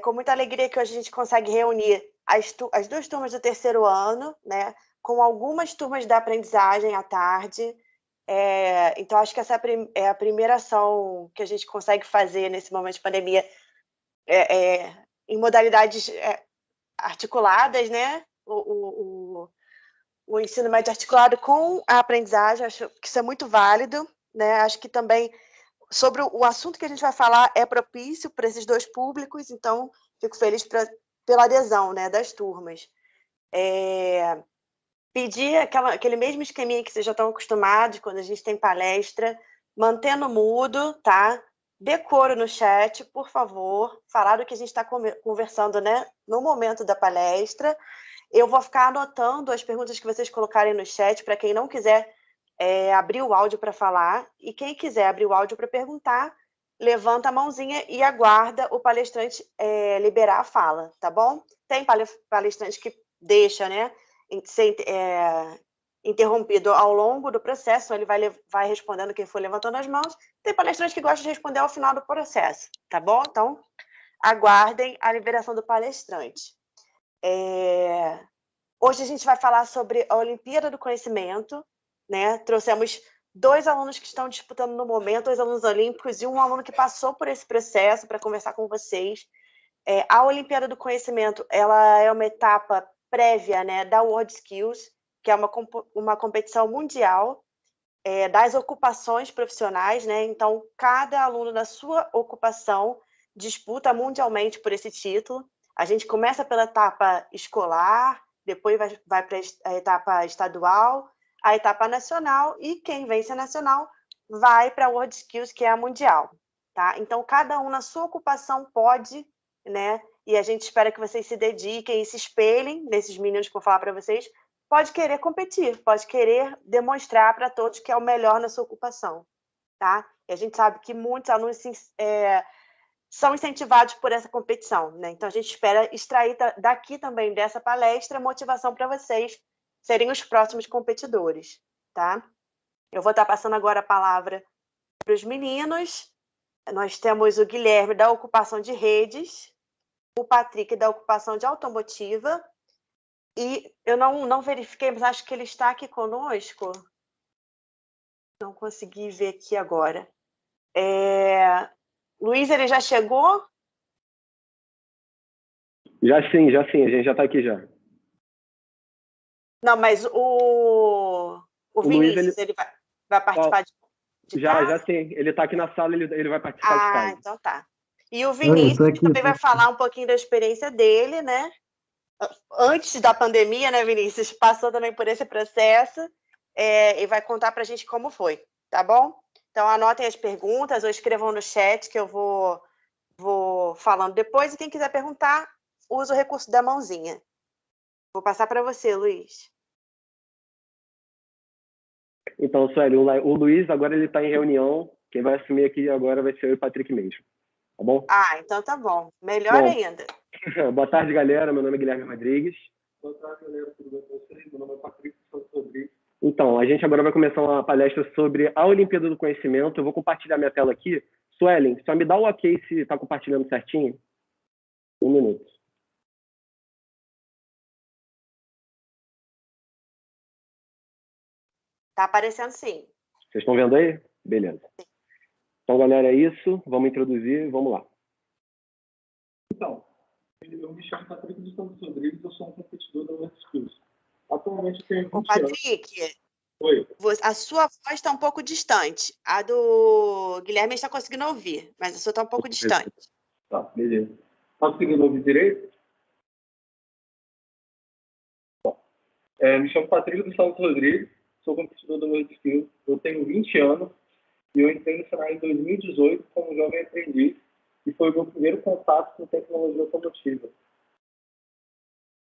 com muita alegria que hoje a gente consegue reunir as duas turmas do terceiro ano, né, com algumas turmas da aprendizagem à tarde. Então, acho que essa é a primeira ação que a gente consegue fazer nesse momento de pandemia, em modalidades articuladas, né? O ensino médio articulado com a aprendizagem, acho que isso é muito válido, né? Acho que também sobre o assunto que a gente vai falar é propício para esses dois públicos, então fico feliz pela adesão, né, das turmas. Pedir aquele mesmo esqueminha que vocês já estão acostumados quando a gente tem palestra, mantendo mudo, tá? Decoro no chat, por favor, falar do que a gente está conversando, né, no momento da palestra. Eu vou ficar anotando as perguntas que vocês colocarem no chat, para quem não quiser abrir o áudio para falar, e quem quiser abrir o áudio para perguntar, levanta a mãozinha e aguarda o palestrante liberar a fala, tá bom? Tem palestrante que deixa, né, ser interrompido ao longo do processo, ele vai respondendo quem for levantando as mãos. Tem palestrante que gosta de responder ao final do processo, tá bom? Então, aguardem a liberação do palestrante. Hoje a gente vai falar sobre a Olimpíada do Conhecimento, né? Trouxemos 2 alunos que estão disputando no momento, 2 alunos olímpicos e um aluno que passou por esse processo para conversar com vocês. A Olimpíada do Conhecimento, ela é uma etapa prévia, né, da World Skills, que é uma competição mundial das ocupações profissionais, né? Então, cada aluno da sua ocupação disputa mundialmente por esse título. A gente começa pela etapa escolar, depois vai para a etapa estadual, a etapa nacional, e quem vence a nacional vai para a World Skills, que é a mundial, tá? Então, cada um na sua ocupação pode, né? E a gente espera que vocês se dediquem e se espelhem nesses meninos que eu vou falar para vocês. Pode querer competir, pode querer demonstrar para todos que é o melhor na sua ocupação, tá? E a gente sabe que muitos alunos são incentivados por essa competição, né? Então, a gente espera extrair daqui também, dessa palestra, motivação para vocês serem os próximos competidores, tá? Eu vou estar passando agora a palavra para os meninos. Nós temos o Guilherme, da ocupação de redes, o Patrick, da ocupação de automotiva, e eu não verifiquei, mas acho que ele está aqui conosco. Não consegui ver aqui agora. Luiz, ele já chegou? Já sim, a gente já está aqui já. Não, mas o Vinícius, ele vai participar de casa? Já sim, ele está aqui na sala, ele vai participar de casa. Então tá. E o Vinícius também vai falar um pouquinho da experiência dele, né? Antes da pandemia, né, Vinícius? Passou também por esse processo e vai contar para a gente como foi, tá bom? Então, anotem as perguntas ou escrevam no chat que eu vou falando depois. E quem quiser perguntar, usa o recurso da mãozinha. Vou passar para você, Luiz. Então, Sueli, o Luiz agora ele está em reunião. Quem vai assumir aqui agora vai ser eu e o Patrick mesmo. Tá bom? Então tá bom. Melhor ainda. Boa tarde, galera. Meu nome é Guilherme Rodrigues. Boa tarde, galera. Tudo bem com vocês? Meu nome é Patrick Rodrigues. Então, a gente agora vai começar uma palestra sobre a Olimpíada do Conhecimento. Eu vou compartilhar minha tela aqui. Suelen, só me dá o ok se está compartilhando certinho. 1 minuto. Tá aparecendo sim. Vocês estão vendo aí? Beleza. Sim. Então, galera, é isso. Vamos introduzir e vamos lá. Então, eu me chamo Patrick dos Santos Rodrigues, eu sou um competidor da World Skills. Atualmente tenho 20 anos. Patrick, oi. A sua voz está um pouco distante. A do Guilherme está conseguindo ouvir, mas a sua está um pouco distante. Tá, beleza. Está conseguindo ouvir direito? Bom, me chamo Patrick dos Santos Rodrigues, sou competidor da World Skills, eu tenho 20 anos e eu entrei no cenário em 2018 como jovem aprendiz e foi o meu primeiro contato com tecnologia automotiva.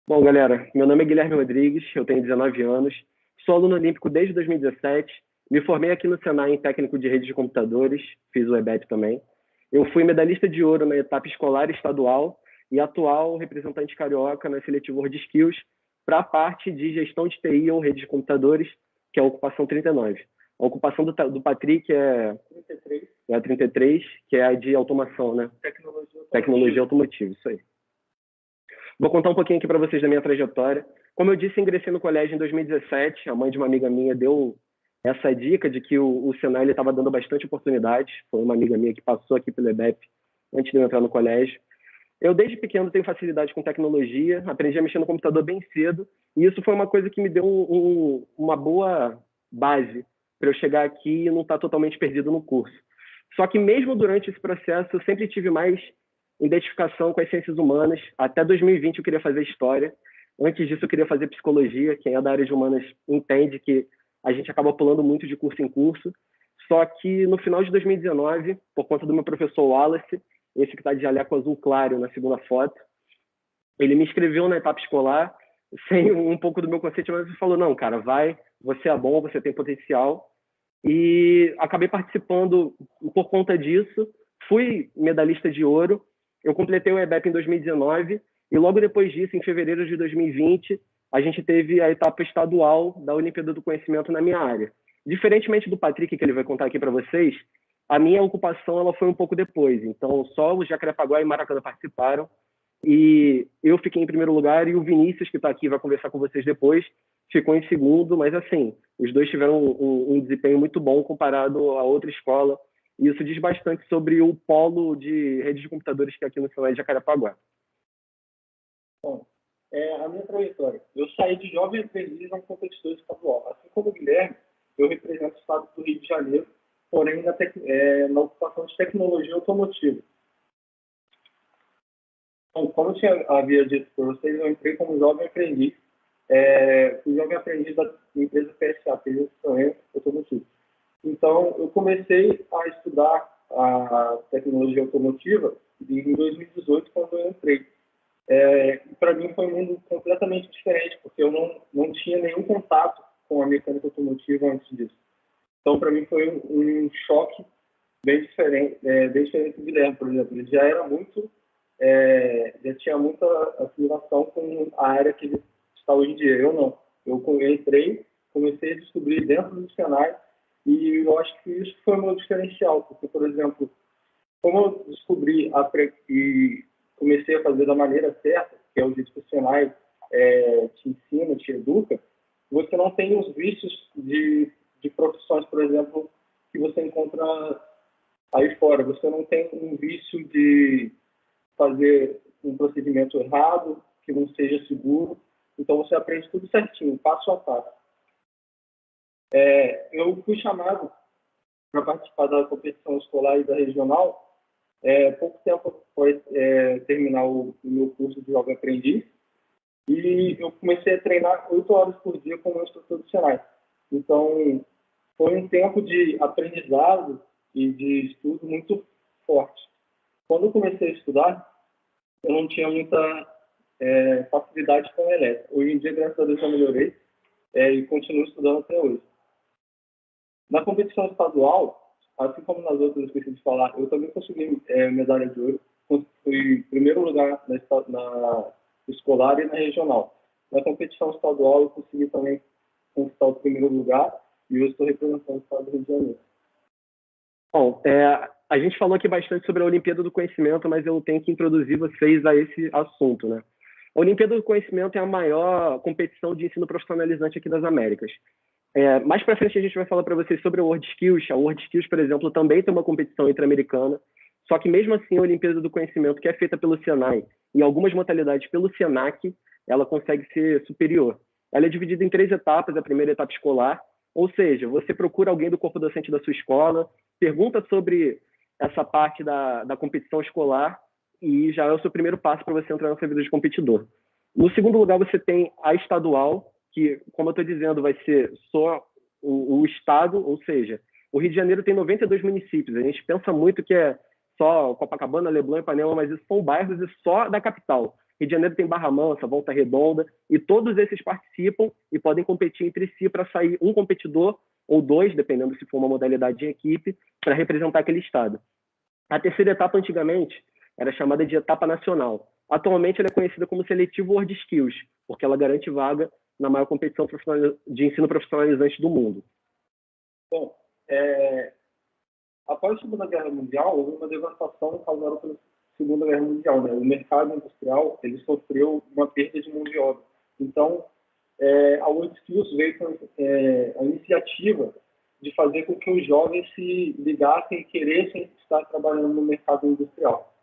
Bom, galera, meu nome é Guilherme Rodrigues, eu tenho 19 anos, sou aluno olímpico desde 2017, me formei aqui no Senai em técnico de redes de computadores, fiz o EBET também. Eu fui medalhista de ouro na etapa escolar estadual e atual representante carioca na seletiva World Skills para a parte de gestão de TI ou rede de computadores, que é a ocupação 39. A ocupação do Patrick é 33. É a 33, que é a de automação, né? Tecnologia automotiva, isso aí. Vou contar um pouquinho aqui para vocês da minha trajetória. Como eu disse, ingressei no colégio em 2017. A mãe de uma amiga minha deu essa dica de que o Senai estava dando bastante oportunidade. Foi uma amiga minha que passou aqui pelo EBEP antes de eu entrar no colégio. Eu, desde pequeno, tenho facilidade com tecnologia. Aprendi a mexer no computador bem cedo. E isso foi uma coisa que me deu uma boa base para eu chegar aqui e não estar totalmente perdido no curso. Só que mesmo durante esse processo, eu sempre tive mais identificação com as ciências humanas. Até 2020 eu queria fazer história. Antes disso eu queria fazer psicologia. Quem é da área de humanas entende que a gente acaba pulando muito de curso em curso. Só que no final de 2019, por conta do meu professor Wallace, esse que está de jaleco azul claro na segunda foto, ele me inscreveu na etapa escolar, sem um pouco do meu conceito, mas ele falou, não, cara, vai, você é bom, você tem potencial. E acabei participando por conta disso. Fui medalhista de ouro. Eu completei o EBEP em 2019 e logo depois disso, em fevereiro de 2020, a gente teve a etapa estadual da Olimpíada do Conhecimento na minha área. Diferentemente do Patrick, que ele vai contar aqui para vocês, a minha ocupação ela foi um pouco depois. Então, só o Jacarepaguá e Maracanã participaram e eu fiquei em primeiro lugar e o Vinícius, que está aqui, vai conversar com vocês depois, ficou em segundo, mas assim, os dois tiveram um desempenho muito bom comparado a outra escola, e isso diz bastante sobre o polo de redes de computadores que é aqui no Senai de Jacarepaguá. Bom, a minha trajetória. Eu saí de jovem aprendiz a um competidor estadual. Assim como o Guilherme, eu represento o estado do Rio de Janeiro, porém na ocupação de tecnologia automotiva. Então, como eu havia dito para vocês, eu entrei como jovem aprendiz. Fui jovem aprendiz da empresa PSA, Período Automotivo. Então, eu comecei a estudar a tecnologia automotiva em 2018, quando eu entrei. Para mim foi um mundo completamente diferente, porque eu não tinha nenhum contato com a mecânica automotiva antes disso. Então, para mim foi um choque bem diferente do Guilherme, por exemplo. Ele já era já tinha muita afiliação com a área que ele está hoje em dia. Eu não. Eu entrei, comecei a descobrir dentro do Senai, e eu acho que isso foi o meu diferencial, porque, por exemplo, como eu descobri e comecei a fazer da maneira certa, que é o jeito que o Senai te ensina, te educa, você não tem os vícios de profissões, por exemplo, que você encontra aí fora. Você não tem um vício de fazer um procedimento errado, que não seja seguro. Então, você aprende tudo certinho, passo a passo. Eu fui chamado para participar da competição escolar e da regional pouco tempo após terminar o meu curso de jovem aprendiz, e eu comecei a treinar 8 horas por dia como instrutor do Senai. Então, foi um tempo de aprendizado e de estudo muito forte. Quando eu comecei a estudar, eu não tinha muita facilidade com a elétrica. Hoje em dia, graças a Deus, eu melhorei e continuo estudando até hoje. Na competição estadual, assim como nas outras eu esqueci de falar, eu também consegui medalha de ouro. Fui primeiro lugar na escolar e na regional. Na competição estadual, eu consegui também conquistar o primeiro lugar e eu estou representando o estado do Rio de Janeiro. Bom, a gente falou aqui bastante sobre a Olimpíada do Conhecimento, mas eu tenho que introduzir vocês a esse assunto, né? A Olimpíada do Conhecimento é a maior competição de ensino profissionalizante aqui das Américas. Mais para frente a gente vai falar para vocês sobre a World Skills. A World Skills, por exemplo, também tem uma competição interamericana, só que mesmo assim a Olimpíada do Conhecimento, que é feita pelo Senai, em algumas modalidades pelo Senac, ela consegue ser superior. Ela é dividida em 3 etapas, a primeira etapa escolar, ou seja, você procura alguém do corpo docente da sua escola, pergunta sobre essa parte da competição escolar e já é o seu primeiro passo para você entrar nessa vida de competidor. No segundo lugar, você tem a estadual, que, como eu estou dizendo, vai ser só o estado, ou seja, o Rio de Janeiro tem 92 municípios. A gente pensa muito que é só Copacabana, Leblon e Ipanema, mas isso são bairros e só da capital. Rio de Janeiro tem Barra Mansa, Volta Redonda, e todos esses participam e podem competir entre si para sair um competidor ou 2, dependendo se for uma modalidade de equipe, para representar aquele estado. A terceira etapa, antigamente, era chamada de etapa nacional. Atualmente, ela é conhecida como Seletivo World Skills, porque ela garante vaga na maior competição de ensino profissionalizante do mundo. Bom, após a Segunda Guerra Mundial, houve uma devastação causada pela Segunda Guerra Mundial, né? O mercado industrial ele sofreu uma perda de mão de obra. Então, a WorldSkills veio com a iniciativa de fazer com que os jovens se ligassem e queressem estar trabalhando no mercado industrial.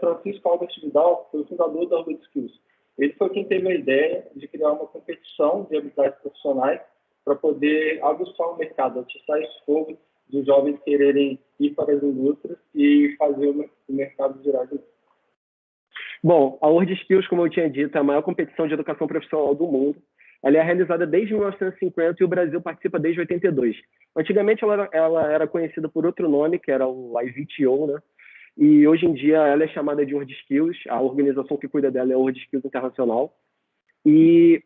Francisco Albert Vidal foi o fundador da WorldSkills. Ele foi quem teve a ideia de criar uma competição de habilidades profissionais para poder aguçar o mercado, atiçar esse fogo dos jovens quererem ir para as indústrias e fazer o mercado girar. Bom, a WorldSkills, como eu tinha dito, é a maior competição de educação profissional do mundo. Ela é realizada desde 1950 e o Brasil participa desde 82. Antigamente ela era conhecida por outro nome, que era o IVTO, né? E hoje em dia ela é chamada de WorldSkills. A organização que cuida dela é a WorldSkills Internacional. E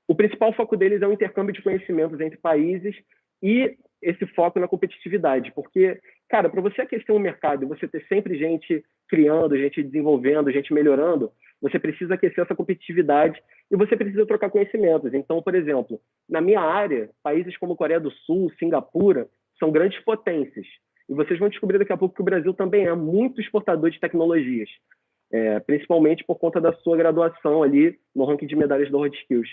o principal foco deles é o intercâmbio de conhecimentos entre países e esse foco na competitividade. Porque, cara, para você aquecer um mercado e você ter sempre gente criando, gente desenvolvendo, gente melhorando, você precisa aquecer essa competitividade e você precisa trocar conhecimentos. Então, por exemplo, na minha área, países como Coreia do Sul, Singapura, são grandes potências. E vocês vão descobrir daqui a pouco que o Brasil também é muito exportador de tecnologias, principalmente por conta da sua graduação ali no ranking de medalhas da WorldSkills.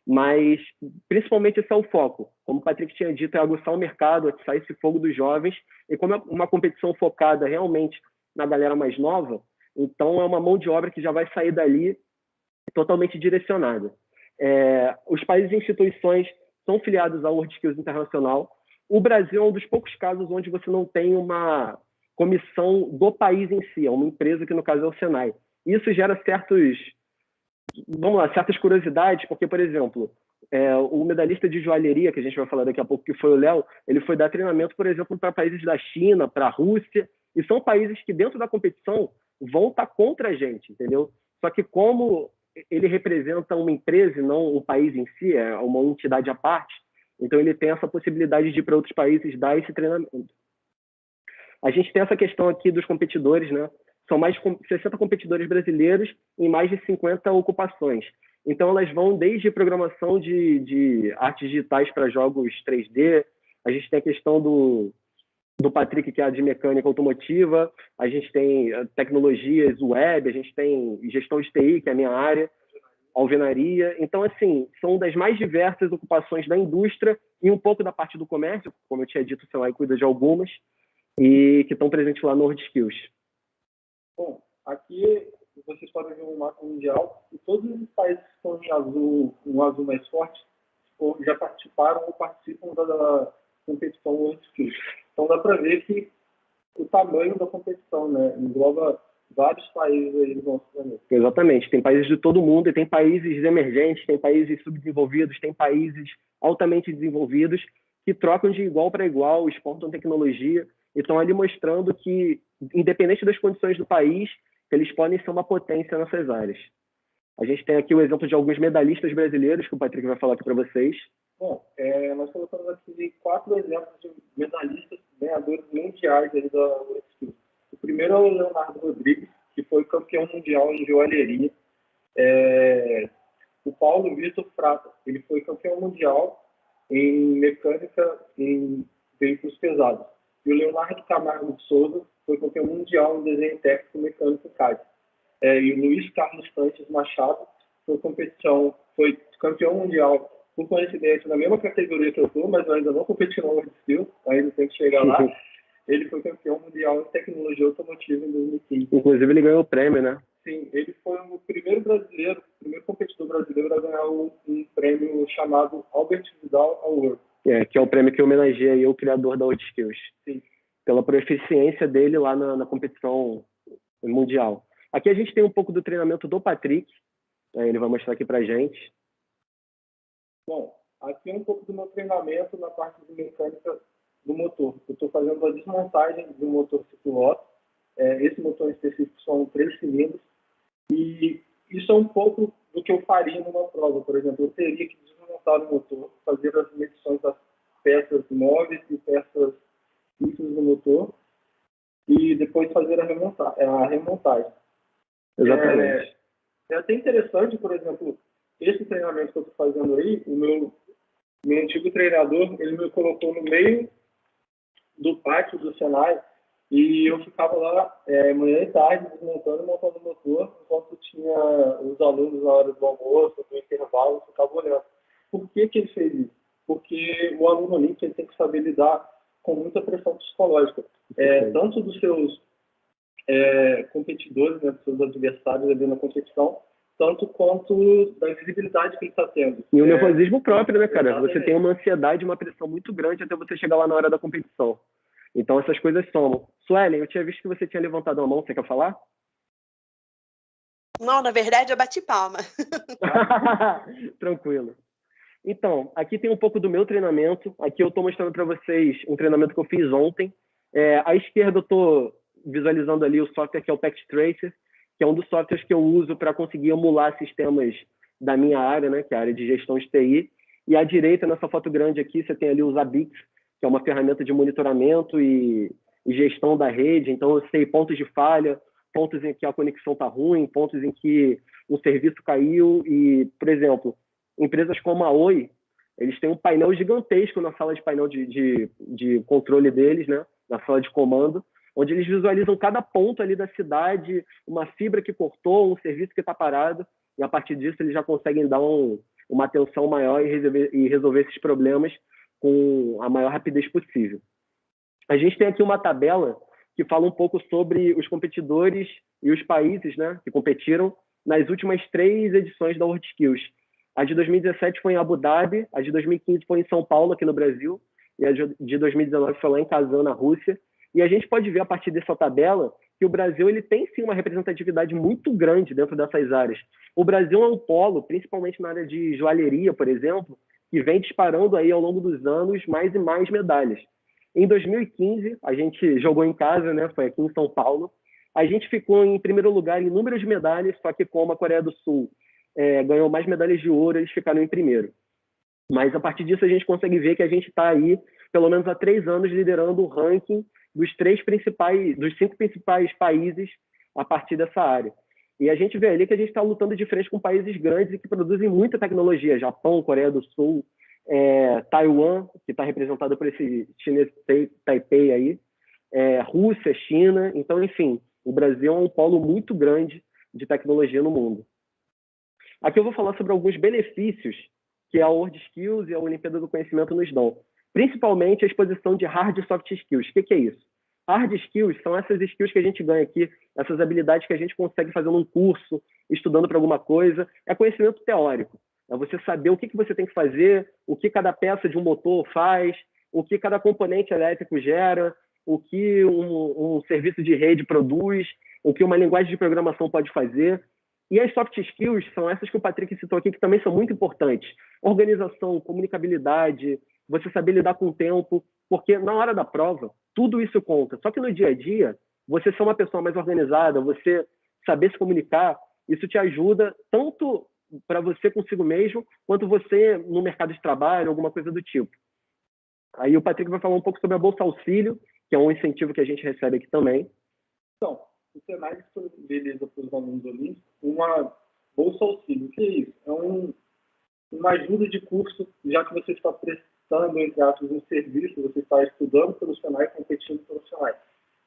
Mas, principalmente, esse é o foco. Como o Patrick tinha dito, é aguçar o mercado, atiçar esse fogo dos jovens. E como é uma competição focada realmente na galera mais nova, então é uma mão de obra que já vai sair dali totalmente direcionada. Os países e instituições são filiados à WorldSkills Internacional. O Brasil é um dos poucos casos onde você não tem uma comissão do país em si, é uma empresa que, no caso, é o Senai. Isso gera certas curiosidades, porque, por exemplo, o medalhista de joalheria, que a gente vai falar daqui a pouco, que foi o Léo, ele foi dar treinamento, por exemplo, para países da China, para a Rússia, e são países que, dentro da competição, vão estar contra a gente, entendeu? Só que como ele representa uma empresa e não o país em si, é uma entidade à parte, então ele tem essa possibilidade de ir para outros países dar esse treinamento. A gente tem essa questão aqui dos competidores, né? São mais de 60 competidores brasileiros em mais de 50 ocupações. Então, elas vão desde programação de artes digitais para jogos 3D, a gente tem a questão do Patrick, que é a de mecânica automotiva, a gente tem tecnologias web, a gente tem gestão de TI, que é a minha área, alvenaria. Então, assim, são das mais diversas ocupações da indústria e um pouco da parte do comércio, como eu tinha dito, o Senai cuida de algumas, e que estão presentes lá no WorldSkills. Bom, aqui vocês podem ver um mapa mundial e todos os países que estão em azul, um azul mais forte, já participaram ou participam da competição WorldSkills. Então dá para ver que o tamanho da competição, né, engloba vários países aí no nosso planeta. Exatamente, tem países de todo mundo, e tem países emergentes, tem países subdesenvolvidos, tem países altamente desenvolvidos que trocam de igual para igual, exportam tecnologia e estão ali mostrando que, independente das condições do país, eles podem ser uma potência nessas áreas. A gente tem aqui o exemplo de alguns medalhistas brasileiros, que o Patrick vai falar aqui para vocês. Bom, nós colocamos aqui 4 exemplos de medalhistas ganhadores mundiais aí da WorldSkills. O primeiro é o Leonardo Rodrigues, que foi campeão mundial em joalheria. O Paulo Vitor Prata, ele foi campeão mundial em mecânica em veículos pesados. E o Leonardo Camargo de Souza foi campeão mundial em desenho técnico mecânico CAD. E o Luiz Carlos Sanches Machado foi campeão mundial, por coincidência, na mesma categoria que eu estou, mas eu ainda não competi no WorldSkills, ainda tem que chegar lá. Ele foi campeão mundial em tecnologia automotiva em 2015. Inclusive, ele ganhou o prêmio, né? Sim, ele foi o primeiro competidor brasileiro a ganhar um prêmio chamado Albert Vidal Award. Que é o prêmio que homenageia aí o criador da WorldSkills. Sim. Pela proficiência dele lá na competição mundial. Aqui a gente tem um pouco do treinamento do Patrick, ele vai mostrar aqui pra gente. Bom, aqui é um pouco do meu treinamento na parte de mecânica do motor. Eu estou fazendo a desmontagem do motor ciclo-otto. Esse motor em específico são 3 cilindros. E isso é um pouco do que eu faria numa prova. Por exemplo, eu teria que desmontar o motor, fazer as medições das peças móveis e peças fixas do motor e depois fazer a remontagem. Exatamente. É até interessante, por exemplo, esse treinamento que eu estou fazendo aí, o meu Meu antigo treinador, ele me colocou no meio do pátio do Senai e eu ficava lá manhã e tarde desmontando e montando o motor, enquanto tinha os alunos na hora do almoço, do intervalo, eu ficava olhando. Por que ele fez isso? Porque o aluno olímpico ele tem que saber lidar com muita pressão psicológica, tanto dos seus competidores, né, dos seus adversários ali na competição, tanto quanto da visibilidade que ele está tendo. E o nervosismo próprio, né, cara? Exatamente. Você tem uma ansiedade, uma pressão muito grande até você chegar lá na hora da competição. Então, essas coisas somam. Suelen, eu tinha visto que você tinha levantado a mão. Você quer falar? Não, na verdade, eu bati palma. Tranquilo. Então, aqui tem um pouco do meu treinamento. Aqui eu estou mostrando para vocês um treinamento que eu fiz ontem. À esquerda eu estou visualizando ali o software que é o Pact Tracer, que é um dos softwares que eu uso para conseguir emular sistemas da minha área, né, que é a área de gestão de TI. E à direita, nessa foto grande aqui, você tem ali o Zabbix, que é uma ferramenta de monitoramento e gestão da rede. Então, eu sei pontos de falha, pontos em que a conexão está ruim, pontos em que o serviço caiu. E, por exemplo, empresas como a Oi, eles têm um painel gigantesco na sala de painel de controle deles, né, na sala de comando, onde eles visualizam cada ponto ali da cidade, uma fibra que cortou, um serviço que está parado, e a partir disso eles já conseguem dar uma atenção maior e resolver esses problemas com a maior rapidez possível. A gente tem aqui uma tabela que fala um pouco sobre os competidores e os países, né, que competiram nas últimas 3 edições da WorldSkills. A de 2017 foi em Abu Dhabi, a de 2015 foi em São Paulo, aqui no Brasil, e a de 2019 foi lá em Kazan, na Rússia. E a gente pode ver, a partir dessa tabela, que o Brasil ele tem, sim, uma representatividade muito grande dentro dessas áreas. O Brasil é um polo, principalmente na área de joalheria, por exemplo, que vem disparando aí ao longo dos anos mais e mais medalhas. Em 2015, a gente jogou em casa, né? Foi aqui em São Paulo. A gente ficou em primeiro lugar em número de medalhas, só que como a Coreia do Sul ganhou mais medalhas de ouro, eles ficaram em primeiro. Mas a partir disso a gente consegue ver que a gente está aí, pelo menos há 3 anos, liderando o ranking dos 5 principais países a partir dessa área. E a gente vê ali que a gente está lutando de frente com países grandes e que produzem muita tecnologia. Japão, Coreia do Sul, Taiwan, que está representado por esse chinês Taipei aí, Rússia, China. Então, enfim, o Brasil é um polo muito grande de tecnologia no mundo. Aqui eu vou falar sobre alguns benefícios que a WorldSkills e a Olimpíada do Conhecimento nos dão. Principalmente a exposição de hard e soft skills. O que é isso? Hard skills são essas skills que a gente ganha aqui, essas habilidades que a gente consegue fazendo um curso, estudando para alguma coisa. É conhecimento teórico. É você saber o que você tem que fazer, o que cada peça de um motor faz, o que cada componente elétrico gera, o que um serviço de rede produz, o que uma linguagem de programação pode fazer. E as soft skills são essas que o Patrick citou aqui, que também são muito importantes. Organização, comunicabilidade, você saber lidar com o tempo, porque na hora da prova, tudo isso conta. Só que no dia a dia, você ser uma pessoa mais organizada, você saber se comunicar, isso te ajuda tanto para você consigo mesmo, quanto você no mercado de trabalho, alguma coisa do tipo. Aí o Patrick vai falar um pouco sobre a Bolsa Auxílio, que é um incentivo que a gente recebe aqui também. Então, o Senai disponibiliza para os alunos olímpicos uma Bolsa Auxílio. O que é isso? É uma ajuda de curso, já que você está prestando, entre aspas, um serviço, você está estudando pelo Senai, competindo pelo Senai.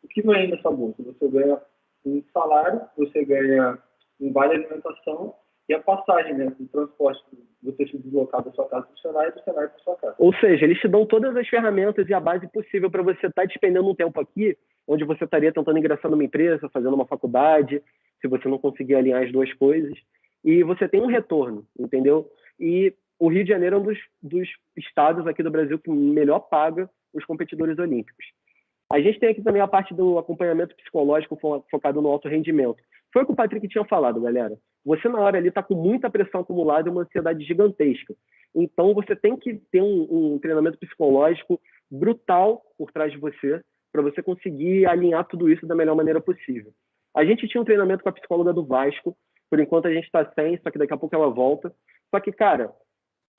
O que vem nessa bolsa? Você ganha um salário, você ganha um vale alimentação e a passagem, né, do transporte, você se deslocar da sua casa para o Senai e do Senai para a sua casa. Ou seja, eles te dão todas as ferramentas e a base possível para você estar despendendo um tempo aqui, onde você estaria tentando ingressar numa empresa, fazendo uma faculdade, se você não conseguir alinhar as duas coisas. E você tem um retorno, entendeu? E o Rio de Janeiro é um dos estados aqui do Brasil que melhor paga os competidores olímpicos. A gente tem aqui também a parte do acompanhamento psicológico focado no alto rendimento. Foi o que o Patrick tinha falado, galera. Você, na hora ali, está com muita pressão acumulada e uma ansiedade gigantesca. Então, você tem que ter um treinamento psicológico brutal por trás de você, para você conseguir alinhar tudo isso da melhor maneira possível. A gente tinha um treinamento com a psicóloga do Vasco, por enquanto a gente está sem, só que daqui a pouco ela volta. Só que, cara,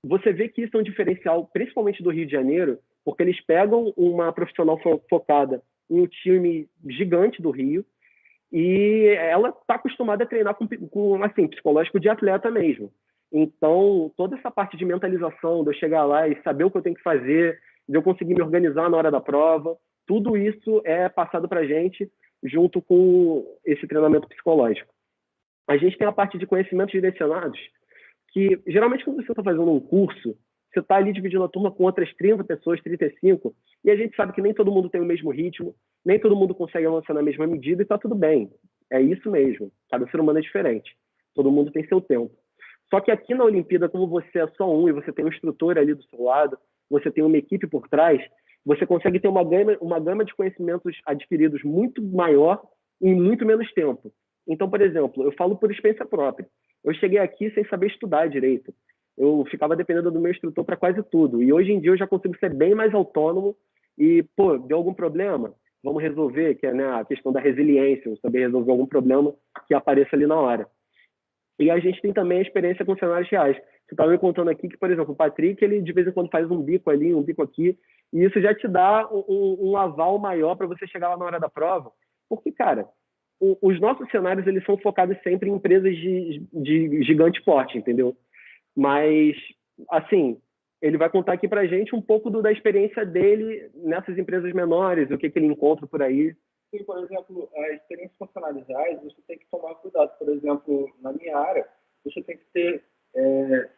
você vê que isso é um diferencial, principalmente do Rio de Janeiro, porque eles pegam uma profissional focada em um time gigante do Rio e ela está acostumada a treinar com assim, psicológico de atleta mesmo. Então, toda essa parte de mentalização, de eu chegar lá e saber o que eu tenho que fazer, de eu conseguir me organizar na hora da prova, tudo isso é passado para a gente junto com esse treinamento psicológico. A gente tem a parte de conhecimentos direcionados, que geralmente quando você está fazendo um curso, você está ali dividindo a turma com outras 30 pessoas, 35, e a gente sabe que nem todo mundo tem o mesmo ritmo, nem todo mundo consegue avançar na mesma medida, e está tudo bem. É isso mesmo. Cada ser humano é diferente. Todo mundo tem seu tempo. Só que aqui na Olimpíada, como você é só um e você tem um instrutor ali do seu lado, você tem uma equipe por trás, você consegue ter uma gama de conhecimentos adquiridos muito maior em muito menos tempo. Então, por exemplo, eu falo por experiência própria. Eu cheguei aqui sem saber estudar direito. Eu ficava dependendo do meu instrutor para quase tudo. E hoje em dia eu já consigo ser bem mais autônomo e, pô, deu algum problema? Vamos resolver, que é, né, a questão da resiliência, saber resolver algum problema que apareça ali na hora. E a gente tem também a experiência com cenários reais. Você estava me contando aqui que, por exemplo, o Patrick, ele de vez em quando faz um bico ali, um bico aqui, e isso já te dá um aval maior para você chegar lá na hora da prova. Porque, cara, os nossos cenários, eles são focados sempre em empresas de gigante porte, entendeu? Mas, assim, ele vai contar aqui pra gente um pouco da experiência dele nessas empresas menores, o que ele encontra por aí. Sim, por exemplo, as experiências funcionais, você tem que tomar cuidado. Por exemplo, na minha área, você tem que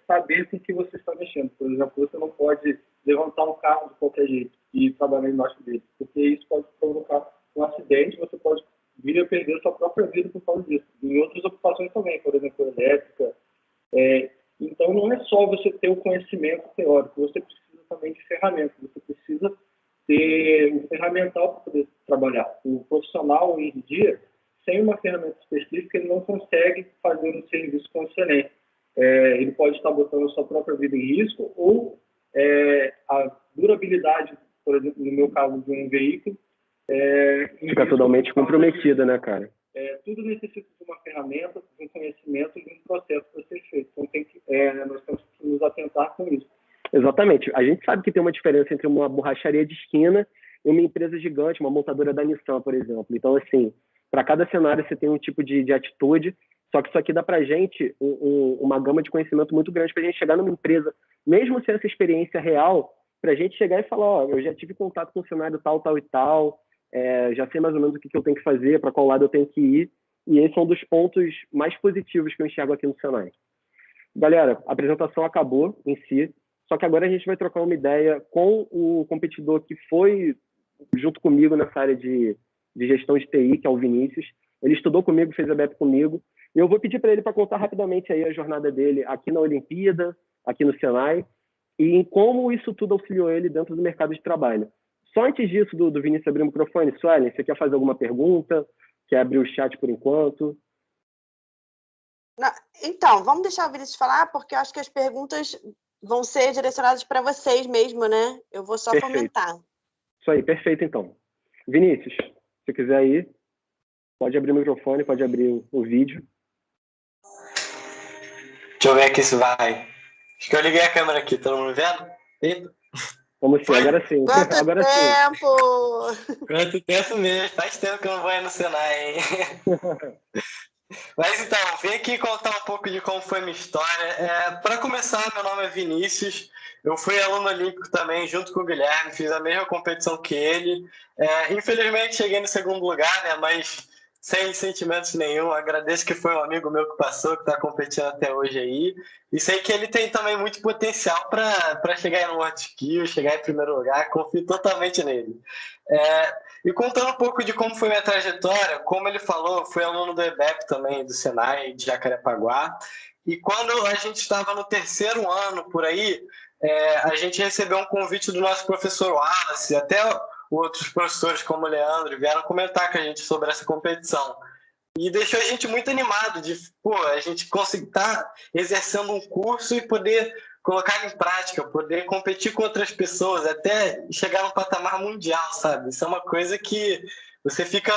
saber com que você está mexendo. Por exemplo, você não pode levantar um carro de qualquer jeito e trabalhar embaixo dele, porque isso pode provocar um acidente, você pode vir a perder a sua própria vida por causa disso. Em outras ocupações também, por exemplo, elétrica. Então, não é só você ter o conhecimento teórico, você precisa também de ferramentas, você precisa ter um ferramental para poder trabalhar. O profissional, hoje em dia, sem uma ferramenta específica, ele não consegue fazer um serviço com excelência. Ele pode estar botando a sua própria vida em risco ou a durabilidade, por exemplo, no meu caso, de um veículo. Fica totalmente comprometida, né, cara? Tudo necessita de uma ferramenta, de um conhecimento e de um processo para ser feito. Então, nós temos que nos atentar com isso. Exatamente. A gente sabe que tem uma diferença entre uma borracharia de esquina e uma empresa gigante, uma montadora da Nissan, por exemplo. Então, assim, para cada cenário você tem um tipo de atitude, só que isso aqui dá para a gente uma gama de conhecimento muito grande para a gente chegar numa empresa, mesmo sem essa experiência real, para a gente chegar e falar, ó, eu já tive contato com o cenário tal, tal e tal, já sei mais ou menos o que eu tenho que fazer, para qual lado eu tenho que ir, e esse é um dos pontos mais positivos que eu enxergo aqui no Senai. Galera, a apresentação acabou em si, só que agora a gente vai trocar uma ideia com o competidor que foi junto comigo nessa área de gestão de TI, que é o Vinícius. Ele estudou comigo, fez a BEP comigo, e eu vou pedir para ele para contar rapidamente aí a jornada dele aqui na Olimpíada, aqui no Senai, e em como isso tudo auxiliou ele dentro do mercado de trabalho. Só antes disso, do Vinícius abrir o microfone, Suelen, você quer fazer alguma pergunta? Quer abrir o chat por enquanto? Não, então, vamos deixar o Vinícius falar, porque eu acho que as perguntas vão ser direcionadas para vocês mesmo, né? Eu vou só fomentar. Isso aí, perfeito, então. Vinícius, se quiser ir, pode abrir o microfone, pode abrir o vídeo. Deixa eu ver aqui se vai. Acho que eu liguei a câmera aqui, todo mundo vendo? Vamos sim, agora sim. Quanto agora tempo! Sim. Quanto tempo mesmo? Faz tempo que eu não vou aí no Senai, hein? Mas então, vim aqui contar um pouco de como foi minha história. Para começar, meu nome é Vinícius. Eu fui aluno olímpico também, junto com o Guilherme, fiz a mesma competição que ele. Infelizmente, cheguei no segundo lugar, né? Mas sem sentimentos nenhum. Agradeço que foi um amigo meu que passou, que está competindo até hoje aí. E sei que ele tem também muito potencial para chegar no World Skills, chegar em primeiro lugar. Confio totalmente nele. E contando um pouco de como foi minha trajetória, como ele falou, fui aluno do EBEP também, do Senai, de Jacarepaguá. E quando a gente estava no terceiro ano, por aí, a gente recebeu um convite do nosso professor Wallace, até outros professores como o Leandro vieram comentar com a gente sobre essa competição. E deixou a gente muito animado de a gente conseguir estar exercendo um curso e poder colocar em prática, poder competir com outras pessoas, até chegar no patamar mundial, sabe? Isso é uma coisa que você fica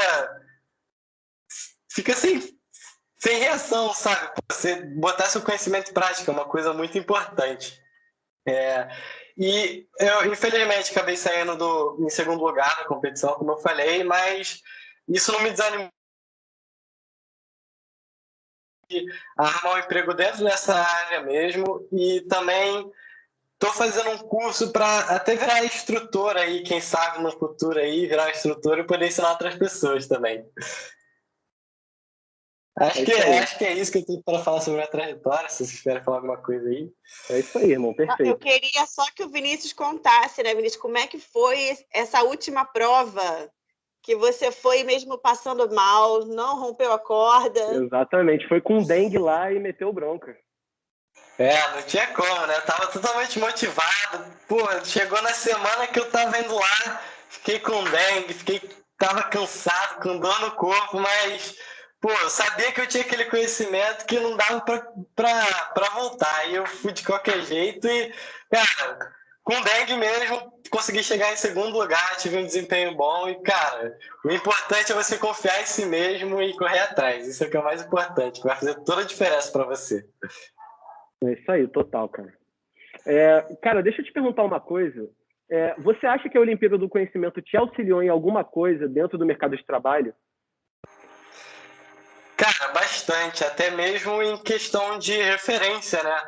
sem reação, sabe? Você botar seu conhecimento em prática é uma coisa muito importante. E eu, infelizmente, acabei saindo em segundo lugar na competição, como eu falei, mas isso não me desanimou arrumar um emprego dentro dessa área mesmo e também estou fazendo um curso para até virar instrutor aí, quem sabe no futuro aí, virar instrutor e poder ensinar outras pessoas também. Acho que é isso que eu tenho para falar sobre a trajetória, se vocês querem falar alguma coisa aí. É isso aí, irmão, perfeito. Eu queria só que o Vinícius contasse, né, Vinícius, como é que foi essa última prova que você foi mesmo passando mal, não rompeu a corda. Exatamente, foi com dengue lá e meteu bronca. Não tinha como, né? Eu tava totalmente motivado. Pô, chegou na semana que eu tava indo lá, fiquei com dengue, tava cansado, com dor no corpo, mas, pô, eu sabia que eu tinha aquele conhecimento que não dava pra voltar. E eu fui de qualquer jeito e, cara, com dengue mesmo, consegui chegar em segundo lugar, tive um desempenho bom e, cara, o importante é você confiar em si mesmo e correr atrás. Isso é o que é o mais importante, que vai fazer toda a diferença pra você. É isso aí, total, cara. Cara, deixa eu te perguntar uma coisa. Você acha que a Olimpíada do Conhecimento te auxiliou em alguma coisa dentro do mercado de trabalho? Cara, bastante, até mesmo em questão de referência, né?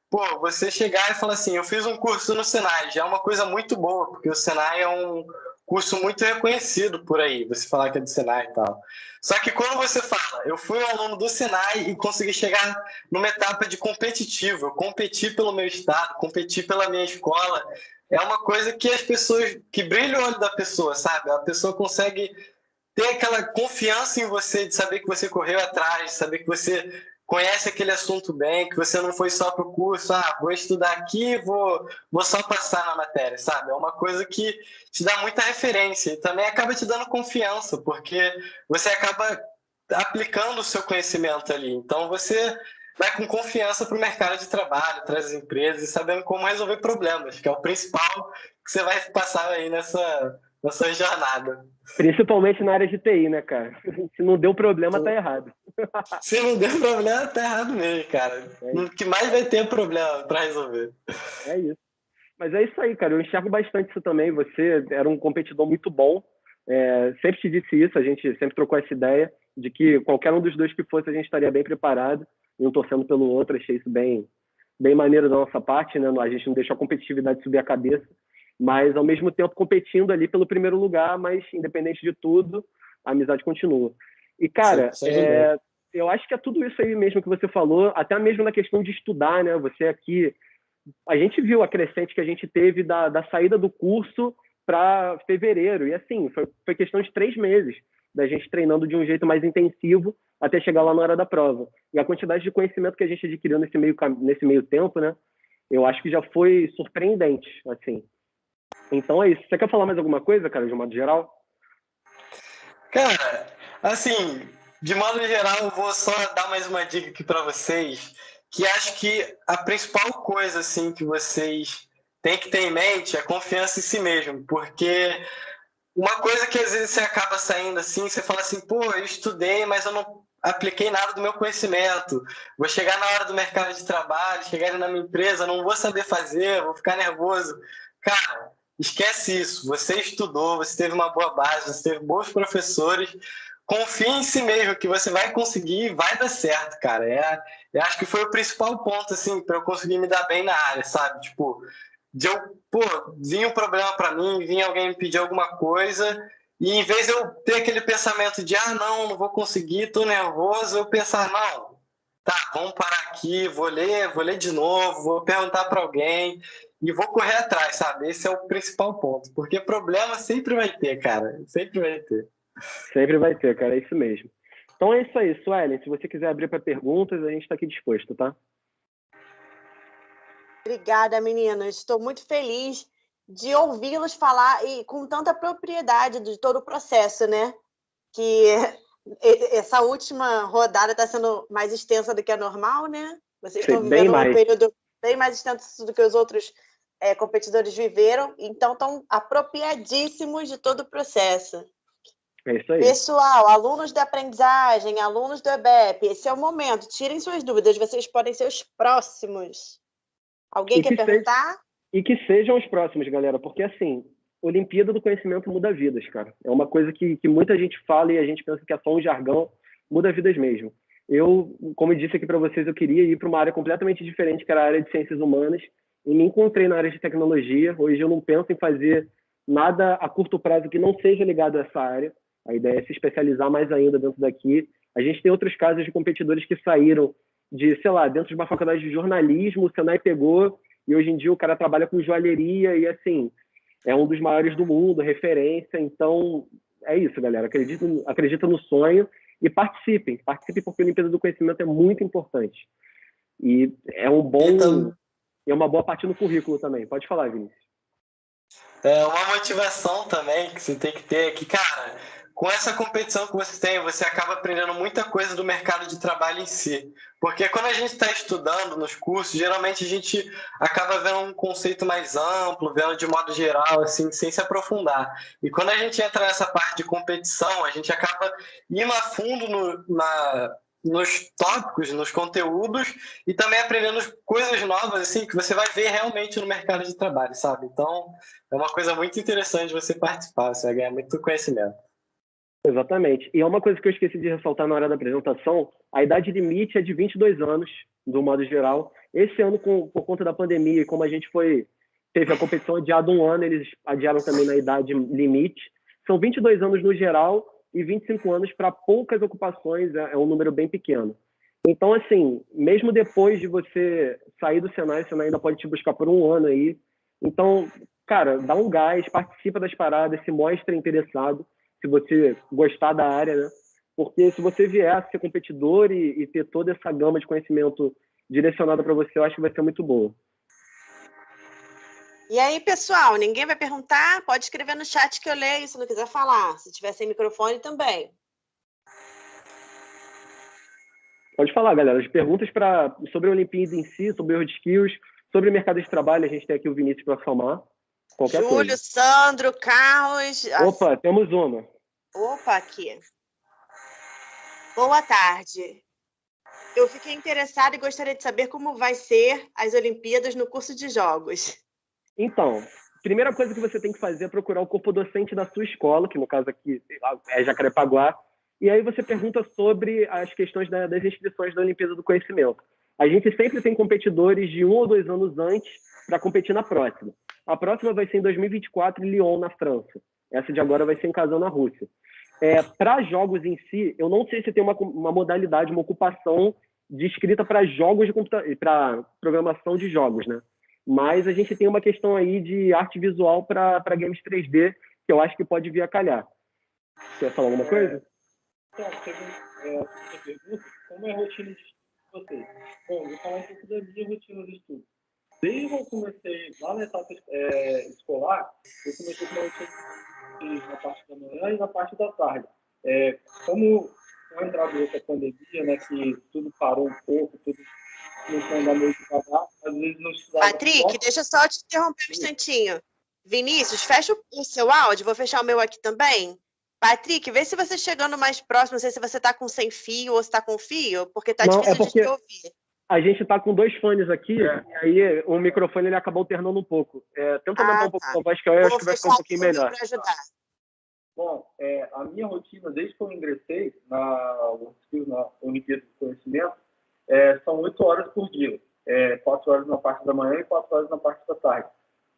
Pô, você chegar e falar assim, eu fiz um curso no Senai, já é uma coisa muito boa, porque o Senai é um curso muito reconhecido por aí, você falar que é do Senai e tal. Só que quando você fala, eu fui um aluno do Senai e consegui chegar numa etapa de competitivo, eu competi pelo meu estado, competi pela minha escola, é uma coisa que as pessoas, que brilha o olho da pessoa, sabe? A pessoa consegue ter aquela confiança em você, de saber que você correu atrás, de saber que você conhece aquele assunto bem, que você não foi só para o curso, vou estudar aqui, vou só passar na matéria, sabe? É uma coisa que te dá muita referência e também acaba te dando confiança, porque você acaba aplicando o seu conhecimento ali. Então você vai com confiança para o mercado de trabalho, para as empresas e sabendo como resolver problemas, que é o principal que você vai passar aí nessa jornada. Principalmente na área de TI, né, cara? Se não deu problema, tá errado. Se não deu problema, tá errado mesmo, cara. O que mais vai ter problema para resolver. É isso. Mas é isso aí, cara. Eu enxergo bastante isso também. Você era um competidor muito bom. Sempre te disse isso, a gente sempre trocou essa ideia de que qualquer um dos dois que fosse, a gente estaria bem preparado, um torcendo pelo outro. Achei isso bem maneiro da nossa parte, né? A gente não deixou a competitividade subir a cabeça, mas ao mesmo tempo competindo ali pelo primeiro lugar, mas independente de tudo, a amizade continua. E, cara, eu acho que é tudo isso aí mesmo que você falou, até mesmo na questão de estudar, né? Você aqui, a gente viu a crescente que a gente teve da saída do curso para fevereiro, e assim, foi questão de 3 meses da gente treinando de um jeito mais intensivo até chegar lá na hora da prova. E a quantidade de conhecimento que a gente adquiriu nesse meio tempo, né? Eu acho que já foi surpreendente, assim. Então é isso. Você quer falar mais alguma coisa, cara, de modo geral? Cara, assim, de modo geral, eu vou só dar mais uma dica aqui para vocês, que acho que a principal coisa, assim, que vocês têm que ter em mente é a confiança em si mesmo, porque uma coisa que às vezes você acaba saindo assim, você fala assim, pô, eu estudei, mas eu não apliquei nada do meu conhecimento, vou chegar na hora do mercado de trabalho, chegar ali na minha empresa, não vou saber fazer, vou ficar nervoso. Cara, esquece isso, você estudou, você teve uma boa base, você teve bons professores, confie em si mesmo que você vai conseguir e vai dar certo, cara. Eu acho que foi o principal ponto, assim, para eu conseguir me dar bem na área, sabe? Tipo, vinha um problema para mim, vinha alguém me pedir alguma coisa, e em vez de eu ter aquele pensamento de, não vou conseguir, tô nervoso, eu pensar, não, tá, vamos parar aqui, vou ler de novo, vou perguntar para alguém e vou correr atrás, sabe? Esse é o principal ponto, porque problema sempre vai ter, cara, sempre vai ter. Sempre vai ter, cara, é isso mesmo. Então é isso aí, Suelen, se você quiser abrir para perguntas, a gente está aqui disposto, tá? Obrigada, meninas. Estou muito feliz de ouvi-los falar e com tanta propriedade de todo o processo, né? Que essa última rodada está sendo mais extensa do que a normal, né? Vocês estão vivendo um período bem mais extenso do que os outros competidores viveram, então estão apropriadíssimos de todo o processo. É isso aí. Pessoal, alunos da aprendizagem, alunos do EBEP, esse é o momento. Tirem suas dúvidas, vocês podem ser os próximos. Alguém quer perguntar? E que sejam os próximos, galera, porque assim, Olimpíada do Conhecimento muda vidas, cara. É uma coisa que muita gente fala e a gente pensa que é só um jargão, muda vidas mesmo. eu, como eu disse aqui para vocês, eu queria ir para uma área completamente diferente, que era a área de ciências humanas, e me encontrei na área de tecnologia. Hoje eu não penso em fazer nada a curto prazo que não seja ligado a essa área. A ideia é se especializar mais ainda dentro daqui. A gente tem outros casos de competidores que saíram de, sei lá, dentro de uma faculdade de jornalismo, o Senai pegou, e hoje em dia o cara trabalha com joalheria, e assim, é um dos maiores do mundo, referência. Então, é isso, galera. Acredita no sonho e participem porque a Olimpíada do Conhecimento é muito importante. E é uma boa parte no currículo também. Pode falar, Vinícius. É uma motivação também que você tem que ter, que, cara, com essa competição que você tem, você acaba aprendendo muita coisa do mercado de trabalho em si. Porque quando a gente está estudando nos cursos, geralmente a gente acaba vendo um conceito mais amplo, vendo de modo geral, assim, sem se aprofundar. E quando a gente entra nessa parte de competição, a gente acaba indo a fundo nos tópicos, nos conteúdos, e também aprendendo coisas novas, assim, que você vai ver realmente no mercado de trabalho, sabe? Então, é uma coisa muito interessante você participar, você vai ganhar muito conhecimento. Exatamente. E é uma coisa que eu esqueci de ressaltar na hora da apresentação, a idade limite é de 22 anos, do modo geral. Esse ano, por conta da pandemia, como a gente teve a competição adiada um ano, eles adiaram também na idade limite. São 22 anos no geral e 25 anos para poucas ocupações, é um número bem pequeno. Então, assim, mesmo depois de você sair do Senai, o Senai ainda pode te buscar por um ano aí. Então, cara, dá um gás, participa das paradas, se mostra interessado, se você gostar da área, né? Porque se você vier a ser competidor e ter toda essa gama de conhecimento direcionada para você, eu acho que vai ser muito boa. E aí, pessoal, ninguém vai perguntar? Pode escrever no chat que eu leio, se não quiser falar. Se tiver sem microfone, também. Pode falar, galera. As perguntas sobre a Olimpíada em si, sobre hard skills, sobre o mercado de trabalho, a gente tem aqui o Vinícius para somar. Qualquer Júlio, coisa. Sandro, Carlos. Opa, temos uma. Opa, aqui. Boa tarde. Eu fiquei interessada e gostaria de saber como vai ser as Olimpíadas no curso de Jogos. Então, primeira coisa que você tem que fazer é procurar o corpo docente da sua escola, que no caso aqui é Jacarepaguá, e aí você pergunta sobre as questões das inscrições da Olimpíada do Conhecimento. A gente sempre tem competidores de 1 ou 2 anos antes para competir na próxima. A próxima vai ser em 2024 em Lyon, na França. Essa de agora vai ser em Kazan, na Rússia. Para jogos em si, eu não sei se tem uma modalidade, uma ocupação descrita para jogos de computador, para programação de jogos, né? Mas a gente tem uma questão aí de arte visual para games 3D, que eu acho que pode vir a calhar. Você quer falar alguma coisa? Então, você pergunta como é a rotina de estudo de vocês. Bom, vou falar um pouco da minha rotina de estudo. Desde que eu comecei lá na etapa escolar, eu comecei com uma rotina na parte da manhã e na parte da tarde. Como com a entrada dessa pandemia, né, que tudo parou um pouco, tudo começou a andar meio devagar, às vezes não estudava. Patrick, deixa eu só te interromper um instantinho. Vinícius, fecha o seu áudio, vou fechar o meu aqui também. Patrick, vê se você chegando mais próximo, não sei se você está com sem fio ou se está com fio, porque tá difícil de te ouvir. A gente está com 2 fones aqui, e aí o microfone ele acaba alternando um pouco. Tenta aumentar um pouco a voz, que eu acho que vai ficar um pouquinho melhor. Para ajudar. Bom, a minha rotina, desde que eu ingressei na Olimpíada do Conhecimento, são 8 horas por dia. 4 horas na parte da manhã e 4 horas na parte da tarde.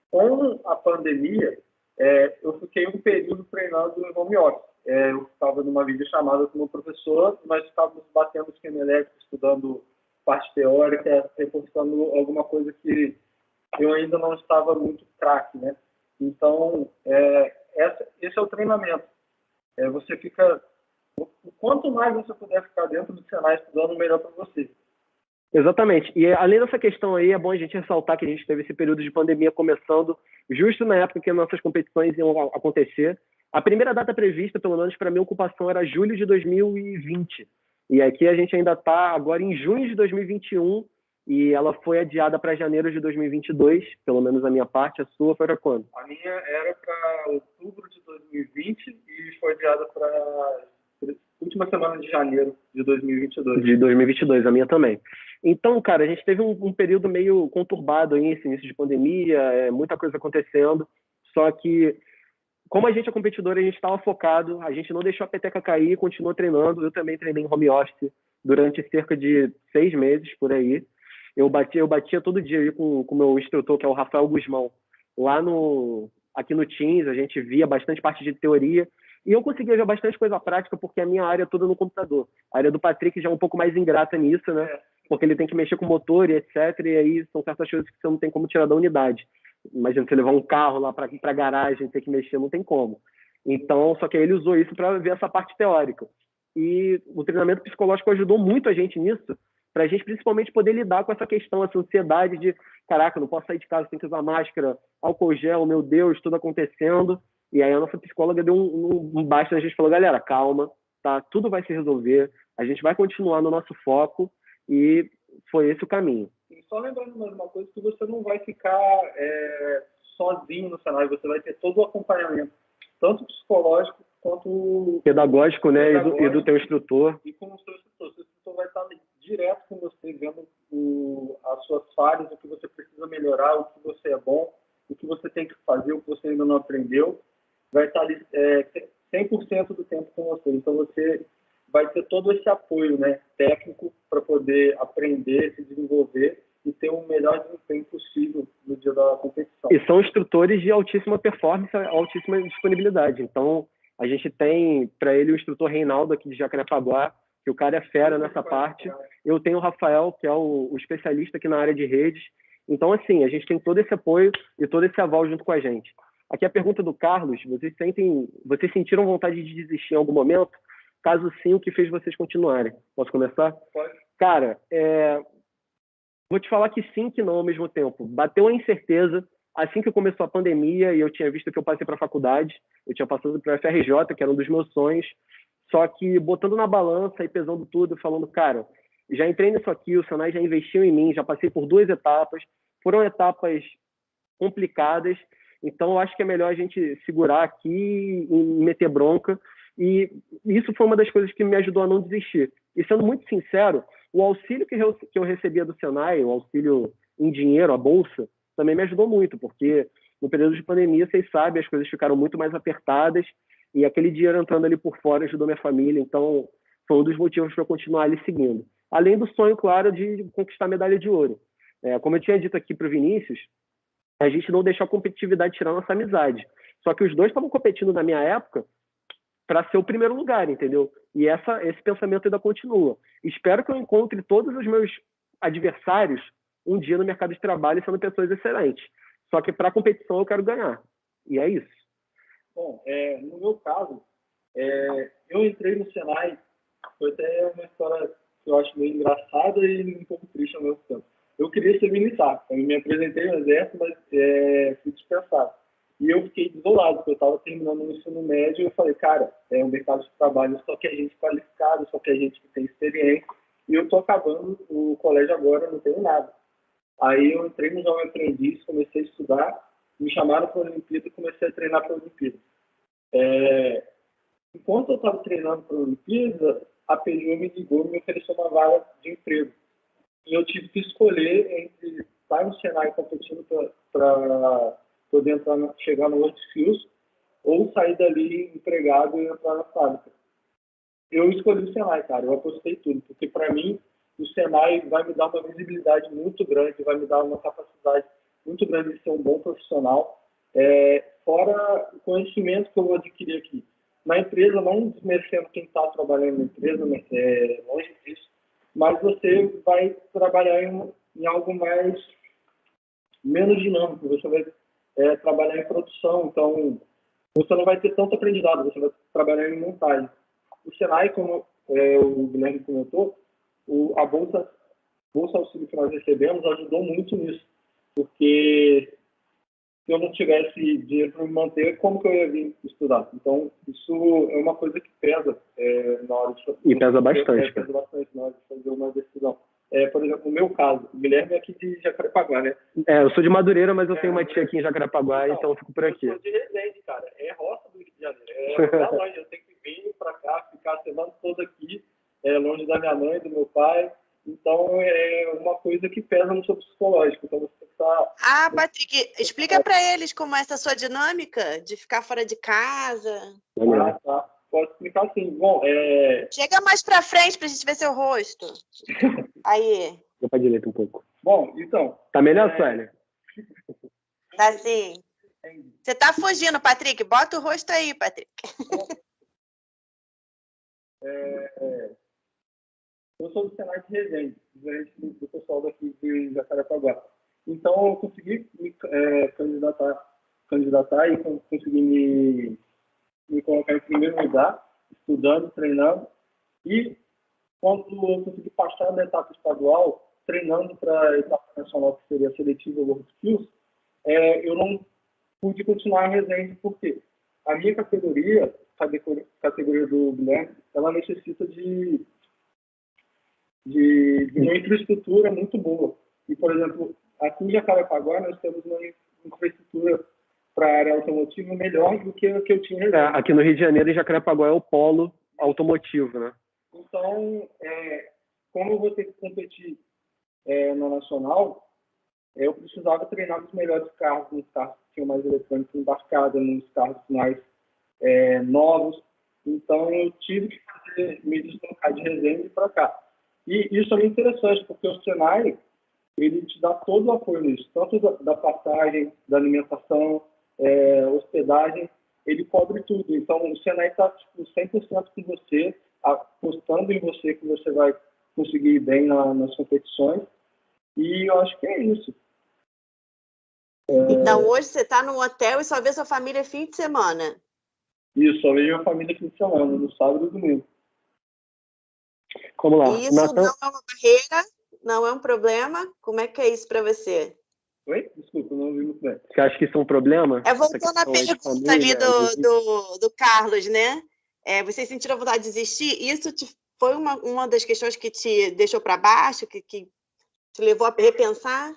Com a pandemia, eu fiquei um período treinando em home office. Eu estava numa videochamada com o meu professor, nós estávamos batendo esquema elétrico, estudando parte teórica, reforçando alguma coisa que eu ainda não estava muito craque, né? Então, esse é o treinamento. Você fica... Quanto mais você puder ficar dentro do Senai estudando, melhor para você. Exatamente. E além dessa questão aí, é bom a gente ressaltar que a gente teve esse período de pandemia começando justo na época que nossas competições iam acontecer. A primeira data prevista, pelo menos para minha ocupação, era julho de 2020. E aqui a gente ainda está agora em junho de 2021 e ela foi adiada para janeiro de 2022, pelo menos a minha parte. A sua foi para quando? A minha era para outubro de 2020 e foi adiada para última semana de janeiro de 2022. De 2022, a minha também. Então, cara, a gente teve um período meio conturbado aí, esse início de pandemia, muita coisa acontecendo, só que, como a gente é competidor, a gente estava focado, a gente não deixou a peteca cair, continuou treinando. Eu também treinei em home office durante cerca de 6 meses, por aí. Eu batia todo dia aí com o meu instrutor, que é o Rafael Guzmão, aqui no Teams. A gente via bastante parte de teoria, e eu conseguia ver bastante coisa prática, porque a minha área é toda no computador. A área do Patrick já é um pouco mais ingrata nisso, né? Porque ele tem que mexer com motor e etc, e aí são certas coisas que você não tem como tirar da unidade. Imagina você levar um carro lá para garagem, ter que mexer, não tem como. Então, só que aí ele usou isso para ver essa parte teórica. E o treinamento psicológico ajudou muito a gente nisso, para a gente principalmente poder lidar com essa questão, essa ansiedade de, caraca, não posso sair de casa, tenho que usar máscara, álcool gel, meu Deus, tudo acontecendo. E aí a nossa psicóloga deu um basta, a gente falou, galera, calma, tá? Tudo vai se resolver, a gente vai continuar no nosso foco, e foi esse o caminho. E só lembrando mais uma coisa, que você não vai ficar sozinho no cenário, você vai ter todo o acompanhamento, tanto psicológico quanto pedagógico, né? E do teu instrutor. E com o seu instrutor. O seu instrutor vai estar direto com você, vendo as suas falhas, o que você precisa melhorar, o que você é bom, o que você tem que fazer, o que você ainda não aprendeu. Vai estar ali 100% do tempo com você. Então, você vai ter todo esse apoio, né, técnico, para poder aprender, se desenvolver e ter o melhor desempenho possível no dia da competição. E são instrutores de altíssima performance, altíssima disponibilidade. Então, a gente tem para ele o instrutor Reinaldo aqui de Jacarepaguá, que o cara é fera nessa parte. Eu tenho o Rafael, que é o especialista aqui na área de redes. Então, assim, a gente tem todo esse apoio e todo esse aval junto com a gente. Aqui a pergunta do Carlos: vocês sentiram vontade de desistir em algum momento? Caso sim, o que fez vocês continuarem? Posso começar? Pode. Cara, vou te falar que sim, que não ao mesmo tempo. Bateu a incerteza assim que começou a pandemia, e eu tinha visto que eu passei para a faculdade, eu tinha passado para a FRJ, que era um dos meus sonhos, só que botando na balança e pesando tudo, falando, cara, já entrei nisso aqui, o Senai já investiu em mim, já passei por 2 etapas, foram etapas complicadas, então eu acho que é melhor a gente segurar aqui e meter bronca, e isso foi uma das coisas que me ajudou a não desistir. E sendo muito sincero, o auxílio que eu recebia do Senai, o auxílio em dinheiro, a bolsa, também me ajudou muito, porque no período de pandemia, vocês sabem, as coisas ficaram muito mais apertadas, e aquele dinheiro entrando ali por fora ajudou minha família, então foi um dos motivos para eu continuar ali seguindo. Além do sonho, claro, de conquistar a medalha de ouro. Como eu tinha dito aqui para o Vinícius, a gente não deixou a competitividade tirar nossa amizade. Só que os dois estavam competindo na minha época para ser o primeiro lugar, entendeu? E esse pensamento ainda continua. Espero que eu encontre todos os meus adversários um dia no mercado de trabalho sendo pessoas excelentes. Só que para a competição eu quero ganhar. E é isso. Bom, no meu caso, eu entrei no Senai, foi até uma história que eu acho meio engraçada e um pouco triste ao mesmo tempo. Eu queria ser militar, eu me apresentei no exército, mas fui dispensado. E eu fiquei desolado, porque eu estava terminando o ensino médio, e eu falei, cara, é um mercado de trabalho, só que a gente qualificado, só que a gente que tem experiência, e eu estou acabando o colégio agora, não tenho nada. Aí eu entrei no Jovem Aprendiz, comecei a estudar, me chamaram para a Olimpíada e comecei a treinar para a Olimpíada. Enquanto eu estava treinando para a Olimpíada, a Peugeot me ligou e me ofereceu uma vaga de emprego. E eu tive que escolher entre estar no Senai competindo para poder chegar no World Skills ou sair dali empregado e entrar na fábrica. Eu escolhi o Senai, cara, eu apostei tudo, porque para mim o Senai vai me dar uma visibilidade muito grande, vai me dar uma capacidade muito grande de ser um bom profissional, fora o conhecimento que eu vou adquirir aqui. Na empresa, não desmerecendo quem está trabalhando na empresa, longe disso, mas você vai trabalhar em algo menos dinâmico, você vai trabalhar em produção, então você não vai ter tanto aprendizado, você vai trabalhar em montagem. O Senai, como o Guilherme comentou, a bolsa auxílio que nós recebemos ajudou muito nisso, porque se eu não tivesse dinheiro para me manter, como que eu ia vir estudar? Então, isso é uma coisa que pesa na hora de fazer. E pesa bastante. Pesa bastante na hora de fazer uma decisão. Por exemplo, no meu caso, o Guilherme é aqui de Jacarepaguá, né? Eu sou de Madureira, mas eu tenho uma tia aqui em Jacarepaguá, então eu fico por aqui. Eu sou de Resende, cara. É roça do Rio de Janeiro. É longe, eu tenho que vir para cá, ficar a semana toda aqui, longe da minha mãe, do meu pai. Então, é uma coisa que pesa no seu psicológico. Então, você tem que estar... Patrick, explica para eles como é essa sua dinâmica de ficar fora de casa. Tá. Posso explicar assim. Bom, Chega mais pra frente pra gente ver seu rosto. Aí. Vou pra direita um pouco. Bom, então... Tá melhor, Sueli? Tá assim. Você tá fugindo, Patrick. Bota o rosto aí, Patrick. Eu sou do Senai de Resende, diferente do pessoal daqui de Jacarepaguá. Então, eu consegui me candidatar e consegui me colocar em primeiro lugar, estudando, treinando. E, quando eu consegui passar da etapa estadual, treinando para a etapa nacional, que seria a seletiva World Skills, eu não pude continuar em Resende, porque a minha categoria, a categoria do Guilherme, ela necessita de uma infraestrutura muito boa. E, por exemplo, aqui em Jacarepaguá, nós temos uma infraestrutura para a área automotiva melhor do que a que eu tinha. Aqui no Rio de Janeiro, em Jacarepaguá, é o polo automotivo, né? Então, como eu vou ter que competir na Nacional, eu precisava treinar nos melhores carros, nos carros que tinham mais eletrônica embarcada, nos carros mais novos. Então, eu tive que me deslocar de Resende para cá. E isso é muito interessante, porque o Senai, ele te dá todo o apoio nisso, tanto da passagem, da alimentação, hospedagem, ele cobre tudo. Então, o Senai está 100% com você, apostando em você que você vai conseguir ir bem nas competições. E eu acho que é isso. Então, hoje você está num hotel e só vê sua família fim de semana. Isso, só vejo a família fim de semana, no sábado e domingo. Vamos lá. Isso Nathan... não é uma barreira, não é um problema. Como é que é isso para você? Oi? Desculpa, não ouvi muito bem. Você acha que isso é um problema? Voltando à pergunta ali do Carlos, né? Você sentiu a vontade de desistir? Isso foi uma das questões que te deixou para baixo, que te levou a repensar?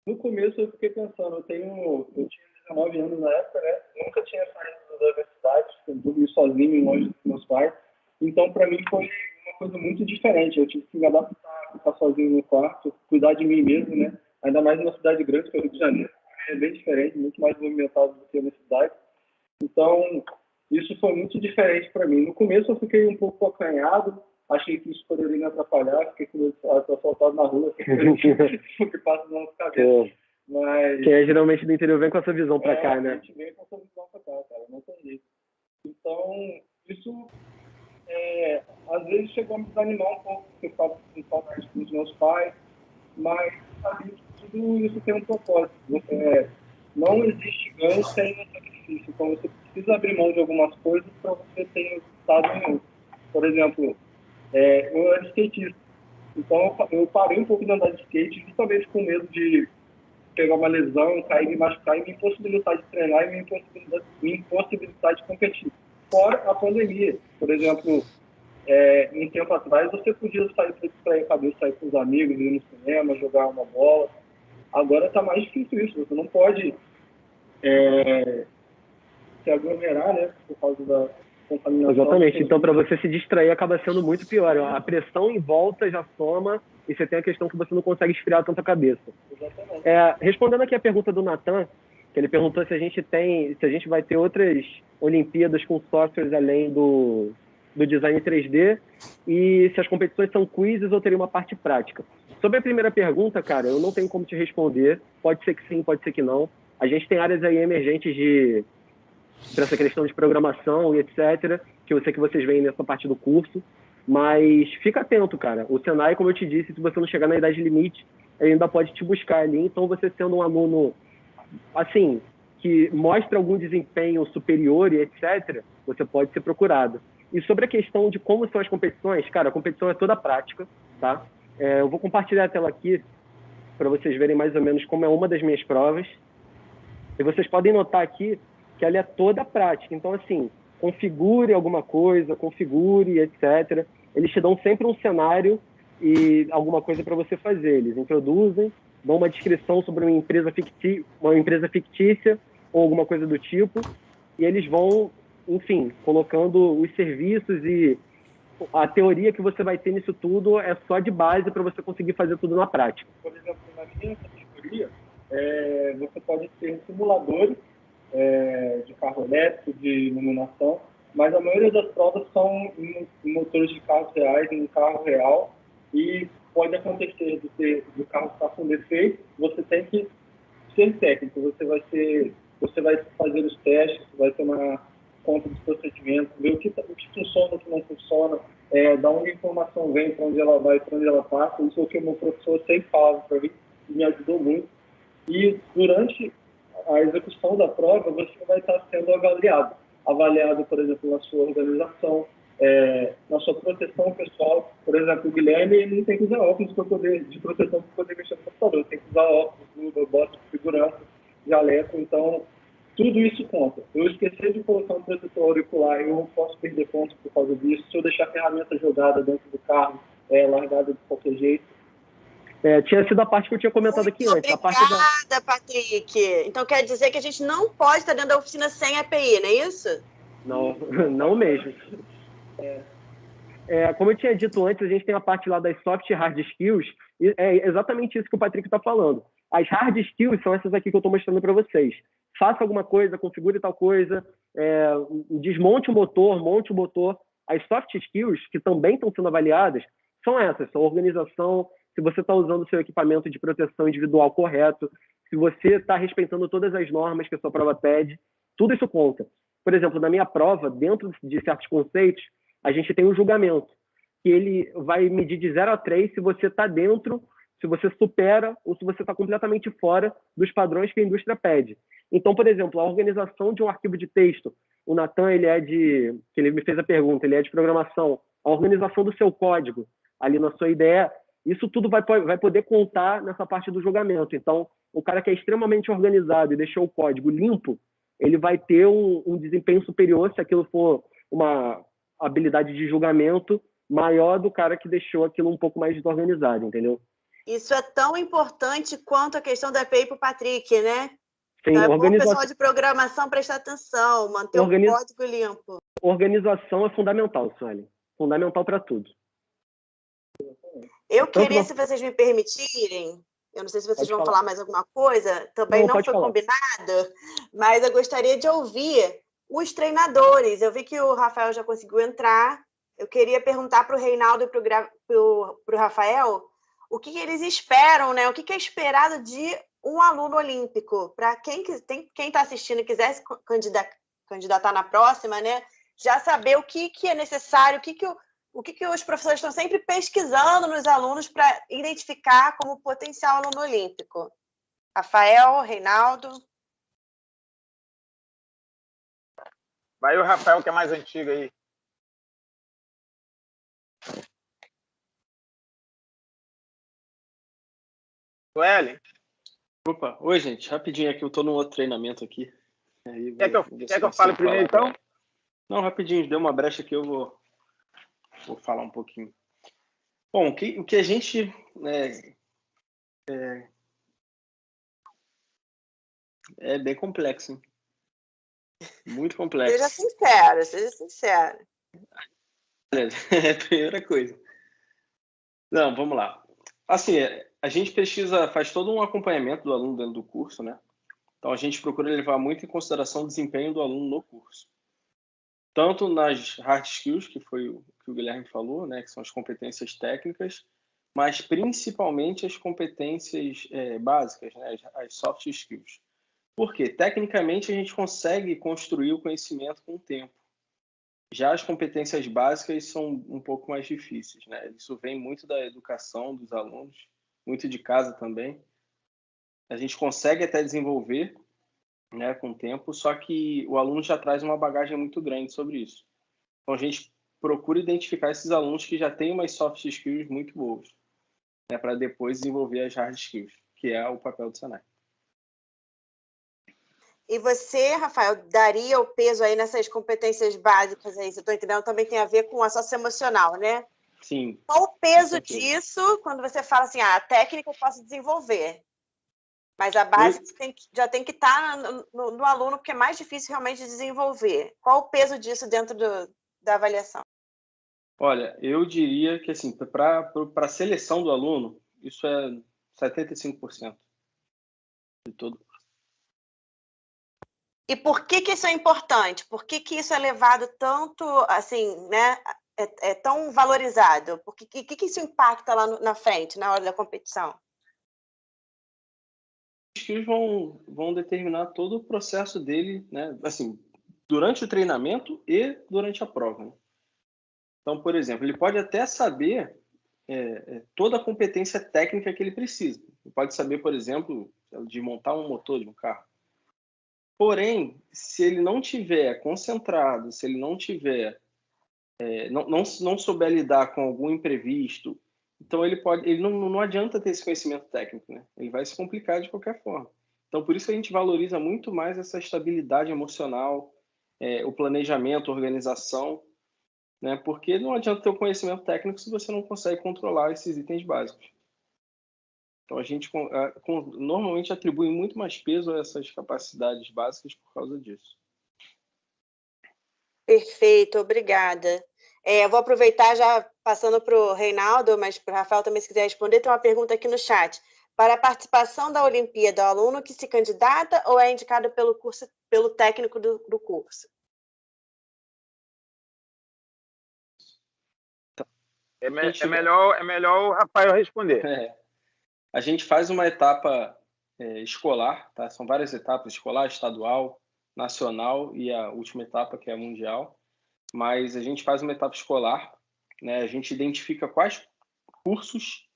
No começo eu fiquei pensando, eu tinha 19 anos na época, né? Nunca tinha saído da universidade, dormi sozinho, longe dos meus pais. Então, para mim, foi uma coisa muito diferente. Eu tive que me adaptar, ficar sozinho no quarto, cuidar de mim mesmo, né? Ainda mais numa cidade grande, que é o Rio de Janeiro. É bem diferente, muito mais movimentado do que na cidade. Então, isso foi muito diferente para mim. No começo eu fiquei um pouco acanhado, achei que isso poderia me atrapalhar, fiquei com medo de ser assaltado na rua, porque passa na nossa cabeça. Mas... Quem é geralmente do interior vem com essa visão para cá, né? A gente vem com essa visão para cá, cara, não tem jeito. Então, isso... às vezes chegou a me desanimar um pouco, porque eu ficava com saudade dos meus pais, mas sabia que tudo isso tem um propósito. Não existe ganho sem um sacrifício, então você precisa abrir mão de algumas coisas para você ter resultado em outro. Por exemplo, eu era skatista, então eu parei um pouco de andar de skate justamente com medo de pegar uma lesão, cair, me machucar e me impossibilitar de treinar e me impossibilitar de competir. Fora a pandemia, por exemplo, um tempo atrás você podia sair para distrair a cabeça, sair com os amigos, ir no cinema, jogar uma bola. Agora está mais difícil isso, você não pode se aglomerar, né, por causa da contaminação. Exatamente, então para você se distrair acaba sendo muito pior. A pressão em volta já soma e você tem a questão que você não consegue esfriar tanta cabeça. Exatamente. Respondendo aqui a pergunta do Nathan, que ele perguntou se a gente vai ter outras Olimpíadas com softwares além do design 3D e se as competições são quizzes ou teria uma parte prática. Sobre a primeira pergunta, cara, eu não tenho como te responder. Pode ser que sim, pode ser que não. A gente tem áreas aí emergentes para essa questão de programação e etc., que eu sei que vocês veem nessa parte do curso, mas fica atento, cara. O Senai, como eu te disse, se você não chegar na idade limite, ele ainda pode te buscar ali. Então, você sendo um aluno, assim, que mostra algum desempenho superior e etc., você pode ser procurado. E sobre a questão de como são as competições, cara, a competição é toda prática, tá? Eu vou compartilhar a tela aqui para vocês verem mais ou menos como é uma das minhas provas. E vocês podem notar aqui que ela é toda prática. Então, assim, configure alguma coisa, configure, etc. Eles te dão sempre um cenário e alguma coisa para você fazer. Eles introduzem, dão uma descrição sobre uma empresa fictícia ou alguma coisa do tipo, e eles vão, enfim, colocando os serviços e a teoria que você vai ter nisso tudo é só de base para você conseguir fazer tudo na prática. Por exemplo, na minha categoria, você pode ter simuladores de carro elétrico, de iluminação, mas a maioria das provas são em motores de carros reais, em um carro real, e pode acontecer do carro estar com defeito, você tem que ser técnico, você vai fazer os testes, vai tomar conta dos procedimentos, ver o que funciona, o que não funciona, da onde a informação vem, para onde ela vai, para onde ela passa. Isso é o que o meu professor sempre fala para mim, e me ajudou muito. E durante a execução da prova, você vai estar sendo avaliado, por exemplo, na sua organização, na sua proteção pessoal. Por exemplo, o Guilherme ele não tem que usar óculos de proteção para poder mexer no computador, tem que usar óculos, bota de segurança, jaleco, então tudo isso conta. Eu esqueci de colocar um protetor auricular, eu não posso perder pontos por causa disso. Se eu deixar a ferramenta jogada dentro do carro, largada de qualquer jeito. Tinha sido a parte que eu tinha comentado aqui antes. Obrigada, Patrick. Então quer dizer que a gente não pode estar dentro da oficina sem EPI, não é isso? Não, não mesmo. Como eu tinha dito antes, a gente tem a parte lá das soft e hard skills, e é exatamente isso que o Patrick está falando. As hard skills são essas aqui que eu estou mostrando para vocês. Faça alguma coisa, configure tal coisa, desmonte o motor, monte o motor. As soft skills, que também estão sendo avaliadas, são essas, são organização, se você está usando o seu equipamento de proteção individual correto, se você está respeitando todas as normas que a sua prova pede, tudo isso conta. Por exemplo, na minha prova, dentro de certos conceitos, a gente tem um julgamento, que ele vai medir de 0 a 3 se você está dentro, se você supera ou se você está completamente fora dos padrões que a indústria pede. Então, por exemplo, a organização de um arquivo de texto, o Natan, ele me fez a pergunta, ele é de programação, a organização do seu código, ali na sua ideia, isso tudo vai poder contar nessa parte do julgamento. Então, o cara que é extremamente organizado e deixou o código limpo, ele vai ter um desempenho superior se aquilo for uma habilidade de julgamento maior do cara que deixou aquilo um pouco mais desorganizado, entendeu? Isso é tão importante quanto a questão da EPI para o Patrick, né? Sim, é bom o pessoal de programação prestar atenção, manter o código limpo. Organização é fundamental, Sueli. Fundamental para tudo. Eu queria, se vocês me permitirem, eu não sei se vocês vão falar mais alguma coisa, também não foi combinado, mas eu gostaria de ouvir os treinadores. Eu vi que o Rafael já conseguiu entrar. Eu queria perguntar para o Reinaldo e para o Rafael o que eles esperam, né? O que é esperado de um aluno olímpico? Para quem está assistindo e quiser se candidatar na próxima, né? Já saber o que é necessário, o que os professores estão sempre pesquisando nos alunos para identificar como potencial aluno olímpico. Rafael, Reinaldo. Vai o Rafael, que é mais antigo aí. Sueli. Opa, oi, gente. Rapidinho aqui, eu tô num outro treinamento aqui. Aí quer que eu fale primeiro, então? Não, rapidinho, deu uma brecha aqui, eu vou falar um pouquinho. Bom, o que a gente... É bem complexo, hein? Muito complexo. Seja sincero. É a primeira coisa. Não, vamos lá. Assim, a gente faz todo um acompanhamento do aluno dentro do curso, né? Então, a gente procura levar muito em consideração o desempenho do aluno no curso. Tanto nas hard skills, que foi o que o Guilherme falou, né? Que são as competências técnicas, mas principalmente as competências básicas, né? As soft skills. Por quê? Tecnicamente, a gente consegue construir o conhecimento com o tempo. Já as competências básicas são um pouco mais difíceis, né? Isso vem muito da educação dos alunos, muito de casa também. A gente consegue até desenvolver, né, com o tempo, só que o aluno já traz uma bagagem muito grande sobre isso. Então, a gente procura identificar esses alunos que já têm umas soft skills muito boas, né, para depois desenvolver as hard skills, que é o papel do Senai. E você, Rafael, daria o peso aí nessas competências básicas aí? Você está entendendo? Também tem a ver com a socioemocional, né? Sim. Qual o peso disso quando você fala assim, a técnica eu posso desenvolver, mas a base já tem que estar no aluno, porque é mais difícil realmente de desenvolver. Qual o peso disso dentro da avaliação? Olha, eu diria que assim, para a seleção do aluno, isso é 75% de todo. E por que isso é importante? Por que isso é levado tanto, assim, né? É tão valorizado? Por que isso impacta lá na frente, na hora da competição? Os skills vão determinar todo o processo dele, né? Assim, durante o treinamento e durante a prova, né? Então, por exemplo, ele pode até saber toda a competência técnica que ele precisa. Ele pode saber, por exemplo, de montar um motor de um carro. Porém, se ele não tiver concentrado, se ele não tiver, não souber lidar com algum imprevisto, então ele não adianta ter esse conhecimento técnico, né? Ele vai se complicar de qualquer forma. Então, por isso que a gente valoriza muito mais essa estabilidade emocional, o planejamento, a organização, né? Porque não adianta ter o conhecimento técnico se você não consegue controlar esses itens básicos. Então, a gente normalmente atribui muito mais peso a essas capacidades básicas por causa disso. Perfeito, obrigada. Eu vou aproveitar já passando para o Reinaldo, mas para o Rafael também, se quiser responder, tem uma pergunta aqui no chat. Para a participação da Olimpíada, o aluno que se candidata ou é indicado pelo técnico do curso? É melhor o Rafael responder. A gente faz uma etapa escolar, tá? São várias etapas: escolar, estadual, nacional e a última etapa, que é a mundial. Mas a gente faz uma etapa escolar, né? A gente identifica quais cursos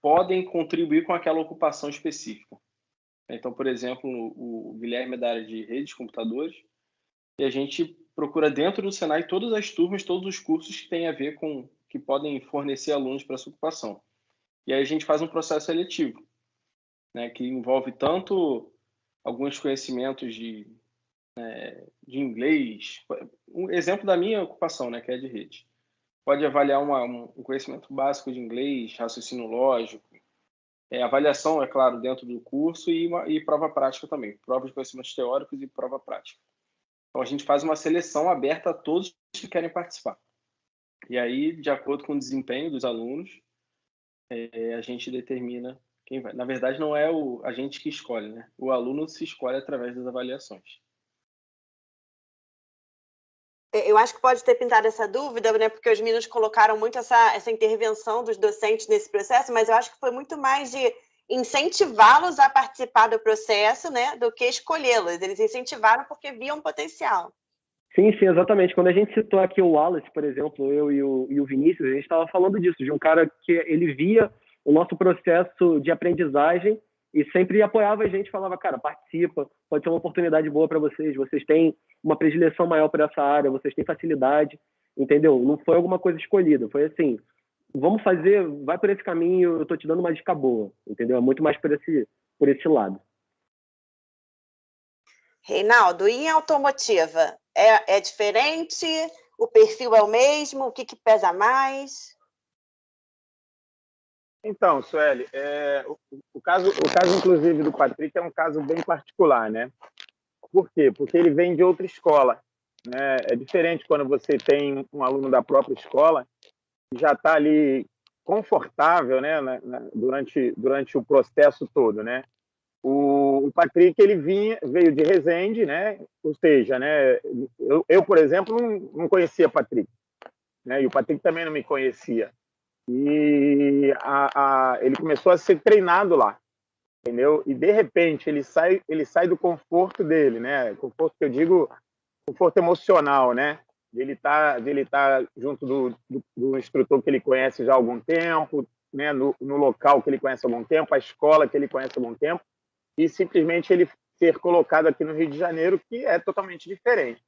podem contribuir com aquela ocupação específica. Então, por exemplo, o Guilherme é da área de redes, computadores, e a gente procura dentro do Senai todas as turmas, todos os cursos que têm a ver com, que podem fornecer alunos para essa ocupação. E aí a gente faz um processo seletivo, né, que envolve tanto alguns conhecimentos de inglês. Um exemplo da minha ocupação, né, que é de rede. Pode avaliar um conhecimento básico de inglês, raciocínio lógico, avaliação, é claro, dentro do curso e prova prática também. Prova de conhecimentos teóricos e prova prática. Então, a gente faz uma seleção aberta a todos que querem participar. E aí, de acordo com o desempenho dos alunos, a gente determina quem vai. Na verdade, não é a gente que escolhe, né? O aluno se escolhe através das avaliações. Eu acho que pode ter pintado essa dúvida, né? Porque os meninos colocaram muito essa intervenção dos docentes nesse processo, mas eu acho que foi muito mais de incentivá-los a participar do processo, né, do que escolhê-los. Eles incentivaram porque viam potencial. Sim, exatamente. Quando a gente citou aqui o Wallace, por exemplo, eu e o Vinícius, a gente estava falando disso, de um cara que ele via o nosso processo de aprendizagem e sempre apoiava a gente, falava, cara, participa, pode ser uma oportunidade boa para vocês têm uma predileção maior por essa área, vocês têm facilidade, entendeu? Não foi alguma coisa escolhida, foi assim, vamos fazer, vai por esse caminho, eu tô te dando uma dica boa, entendeu? É muito mais por esse lado. Reinaldo, e em automotiva? É diferente? O perfil é o mesmo? O que pesa mais? Então, Sueli, o caso, inclusive, do Patrick é um caso bem particular, né? Por quê? Porque ele vem de outra escola, né? É diferente quando você tem um aluno da própria escola que já está ali confortável, né? Durante o processo todo, né? O Patrick, ele veio de Resende, né? Ou seja, né? Eu por exemplo, não conhecia Patrick, né? E o Patrick também não me conhecia. E ele começou a ser treinado lá, entendeu? E de repente ele sai do conforto dele, né? Conforto que eu digo, conforto emocional, né? Ele tá junto do instrutor que ele conhece já há algum tempo, né? No local que ele conhece há algum tempo, a escola que ele conhece há algum tempo, e simplesmente ele ser colocado aqui no Rio de Janeiro, que é totalmente diferente.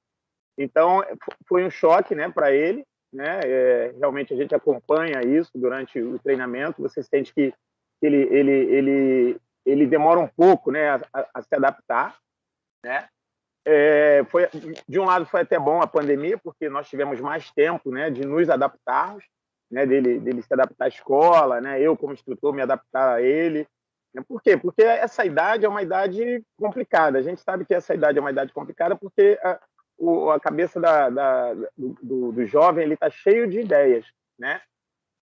Então foi um choque, né, para ele. Né? Realmente a gente acompanha isso durante o treinamento. Você sente que ele demora um pouco, né, a se adaptar, né? De um lado foi até bom a pandemia, porque nós tivemos mais tempo, né, de nos adaptarmos, né, dele se adaptar à escola, né? Eu como instrutor me adaptar a ele. Por quê? Porque essa idade é uma idade complicada. A gente sabe que essa idade é uma idade complicada porque a cabeça do jovem ele está cheio de ideias, né?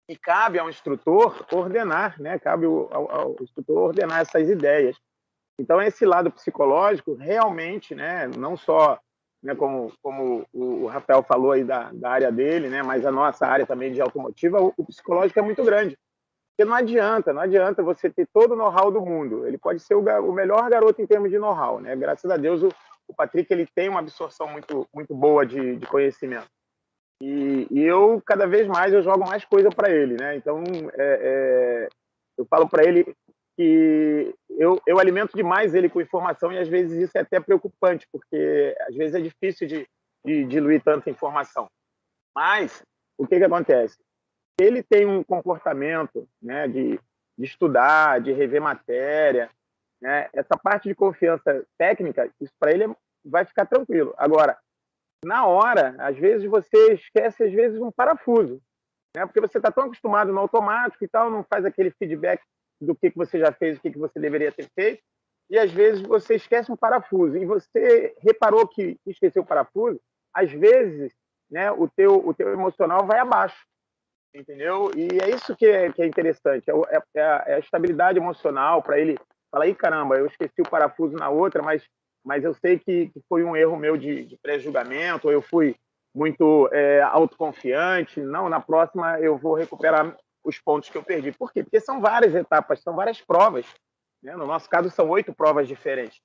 E cabe ao instrutor ordenar, né? Cabe ao instrutor ordenar essas ideias. Então, esse lado psicológico, realmente, né, não só, né, como o Rafael falou aí da área dele, né, mas a nossa área também de automotiva, o psicológico é muito grande. Porque não adianta você ter todo o know-how do mundo. Ele pode ser o melhor garoto em termos de know-how, né? Graças a Deus, o Patrick ele tem uma absorção muito boa de conhecimento. E eu, cada vez mais, eu jogo mais coisa para ele, né? Então, eu falo para ele que eu alimento demais ele com informação e, às vezes, isso é até preocupante, porque, às vezes, é difícil de diluir tanta informação. Mas, o que acontece? Ele tem um comportamento, né, de estudar, de rever matéria, né? Essa parte de confiança técnica, isso para ele vai ficar tranquilo. Agora, na hora, às vezes você esquece às vezes um parafuso, né? Porque você está tão acostumado no automático e tal, não faz aquele feedback do que você já fez, o que você deveria ter feito, e às vezes você esquece um parafuso e você reparou que esqueceu o parafuso, às vezes, né, o teu emocional vai abaixo. Entendeu? E é isso que é interessante, é a estabilidade emocional para ele falar, ih, caramba, eu esqueci o parafuso na outra, mas eu sei que foi um erro meu de pré-julgamento, ou eu fui muito autoconfiante, não, na próxima eu vou recuperar os pontos que eu perdi. Por quê? Porque são várias etapas, são várias provas, né? No nosso caso, são 8 provas diferentes.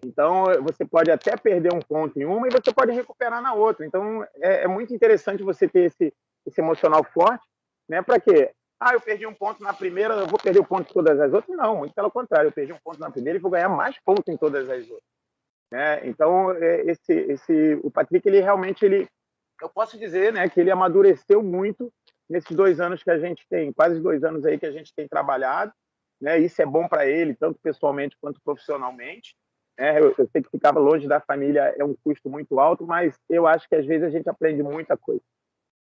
Então, você pode até perder um ponto em uma e você pode recuperar na outra. Então, é muito interessante você ter esse emocional forte, né? Para quê? Ah, eu perdi um ponto na primeira, eu vou perder o ponto em todas as outras? Não, muito pelo contrário, eu perdi um ponto na primeira e vou ganhar mais pontos em todas as outras. Né? Então, o Patrick, ele realmente, eu posso dizer, né, que ele amadureceu muito nesses 2 anos que a gente tem, quase 2 anos aí que a gente tem trabalhado, né? Isso é bom para ele, tanto pessoalmente quanto profissionalmente. Eu sei que ficar longe da família é um custo muito alto, mas eu acho que às vezes a gente aprende muita coisa.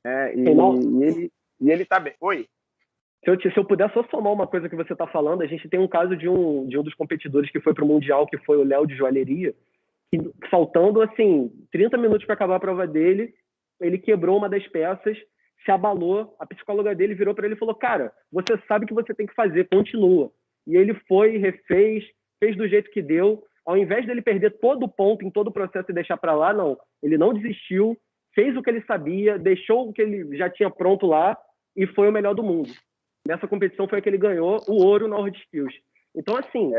Né? E ele está bem. Oi? Se eu puder só somar uma coisa que você está falando, a gente tem um caso de um dos competidores que foi para o Mundial, que foi o Léo de Joalheria, que faltando, assim, 30 minutos para acabar a prova dele, ele quebrou uma das peças, se abalou, a psicóloga dele virou para ele e falou, cara, você sabe o que você tem que fazer, continua. E ele foi, refez, fez do jeito que deu, ao invés dele perder todo o ponto em todo o processo e deixar para lá, não, ele não desistiu, fez o que ele sabia, deixou o que ele já tinha pronto lá e foi o melhor do mundo. Nessa competição foi que ele ganhou o ouro na World Skills. Então, assim,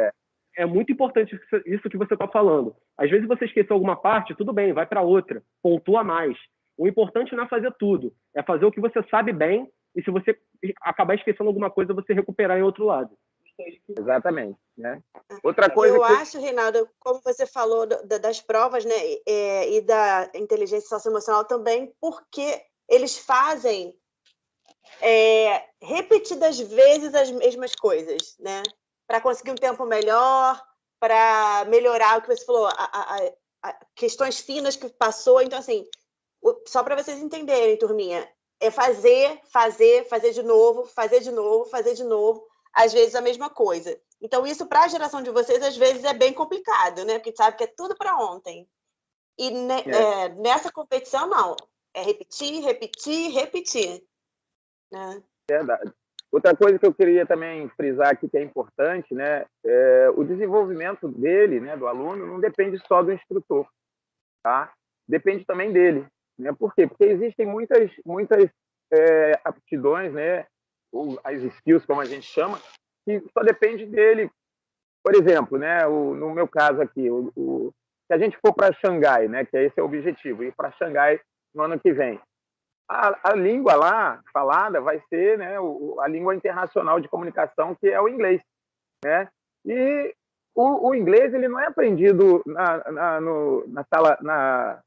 é muito importante isso que você está falando. Às vezes você esqueceu alguma parte, tudo bem, vai para outra, pontua mais. O importante não é fazer tudo, é fazer o que você sabe bem e se você acabar esquecendo alguma coisa, você recuperar em outro lado. Exatamente. Né? Outra coisa eu acho, Reinaldo, como você falou das provas, né, e da inteligência socioemocional também, porque eles fazem repetidas vezes as mesmas coisas, né? Para conseguir um tempo melhor, para melhorar o que você falou, questões finas que passou. Então, assim, só para vocês entenderem, turminha, é fazer de novo, fazer de novo, fazer de novo, às vezes a mesma coisa. Então, isso para a geração de vocês, às vezes, é bem complicado, né? Porque sabe que é tudo para ontem. E nessa competição, não. É repetir, repetir, repetir. Né? Verdade. Outra coisa que eu queria também frisar aqui que é importante, né, o desenvolvimento dele, né, do aluno, não depende só do instrutor, tá? Depende também dele, né? Por quê? Porque existem muitas aptidões, né, ou as skills, como a gente chama, que só depende dele. Por exemplo, né, no meu caso aqui, se a gente for para Xangai, né, que esse é o objetivo, ir para Xangai no ano que vem, a língua lá falada vai ser, né, a língua internacional de comunicação, que é o inglês, né? E o inglês ele não é aprendido na sala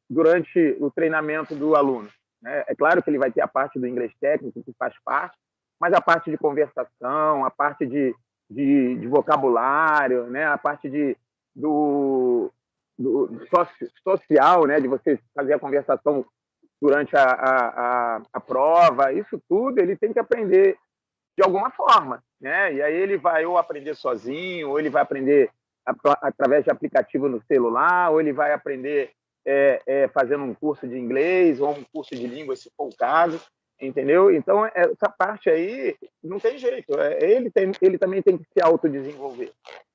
durante o treinamento do aluno, né? É claro que ele vai ter a parte do inglês técnico que faz parte, mas a parte de conversação, a parte de vocabulário, né? A parte do social, né? De você fazer a conversação durante a prova, isso tudo ele tem que aprender de alguma forma, né? E aí ele vai ou aprender sozinho, ou ele vai aprender através de aplicativo no celular, ou ele vai aprender fazendo um curso de inglês ou um curso de língua, se for o caso, entendeu? Então, essa parte aí não tem jeito, ele também tem que se autodesenvolver.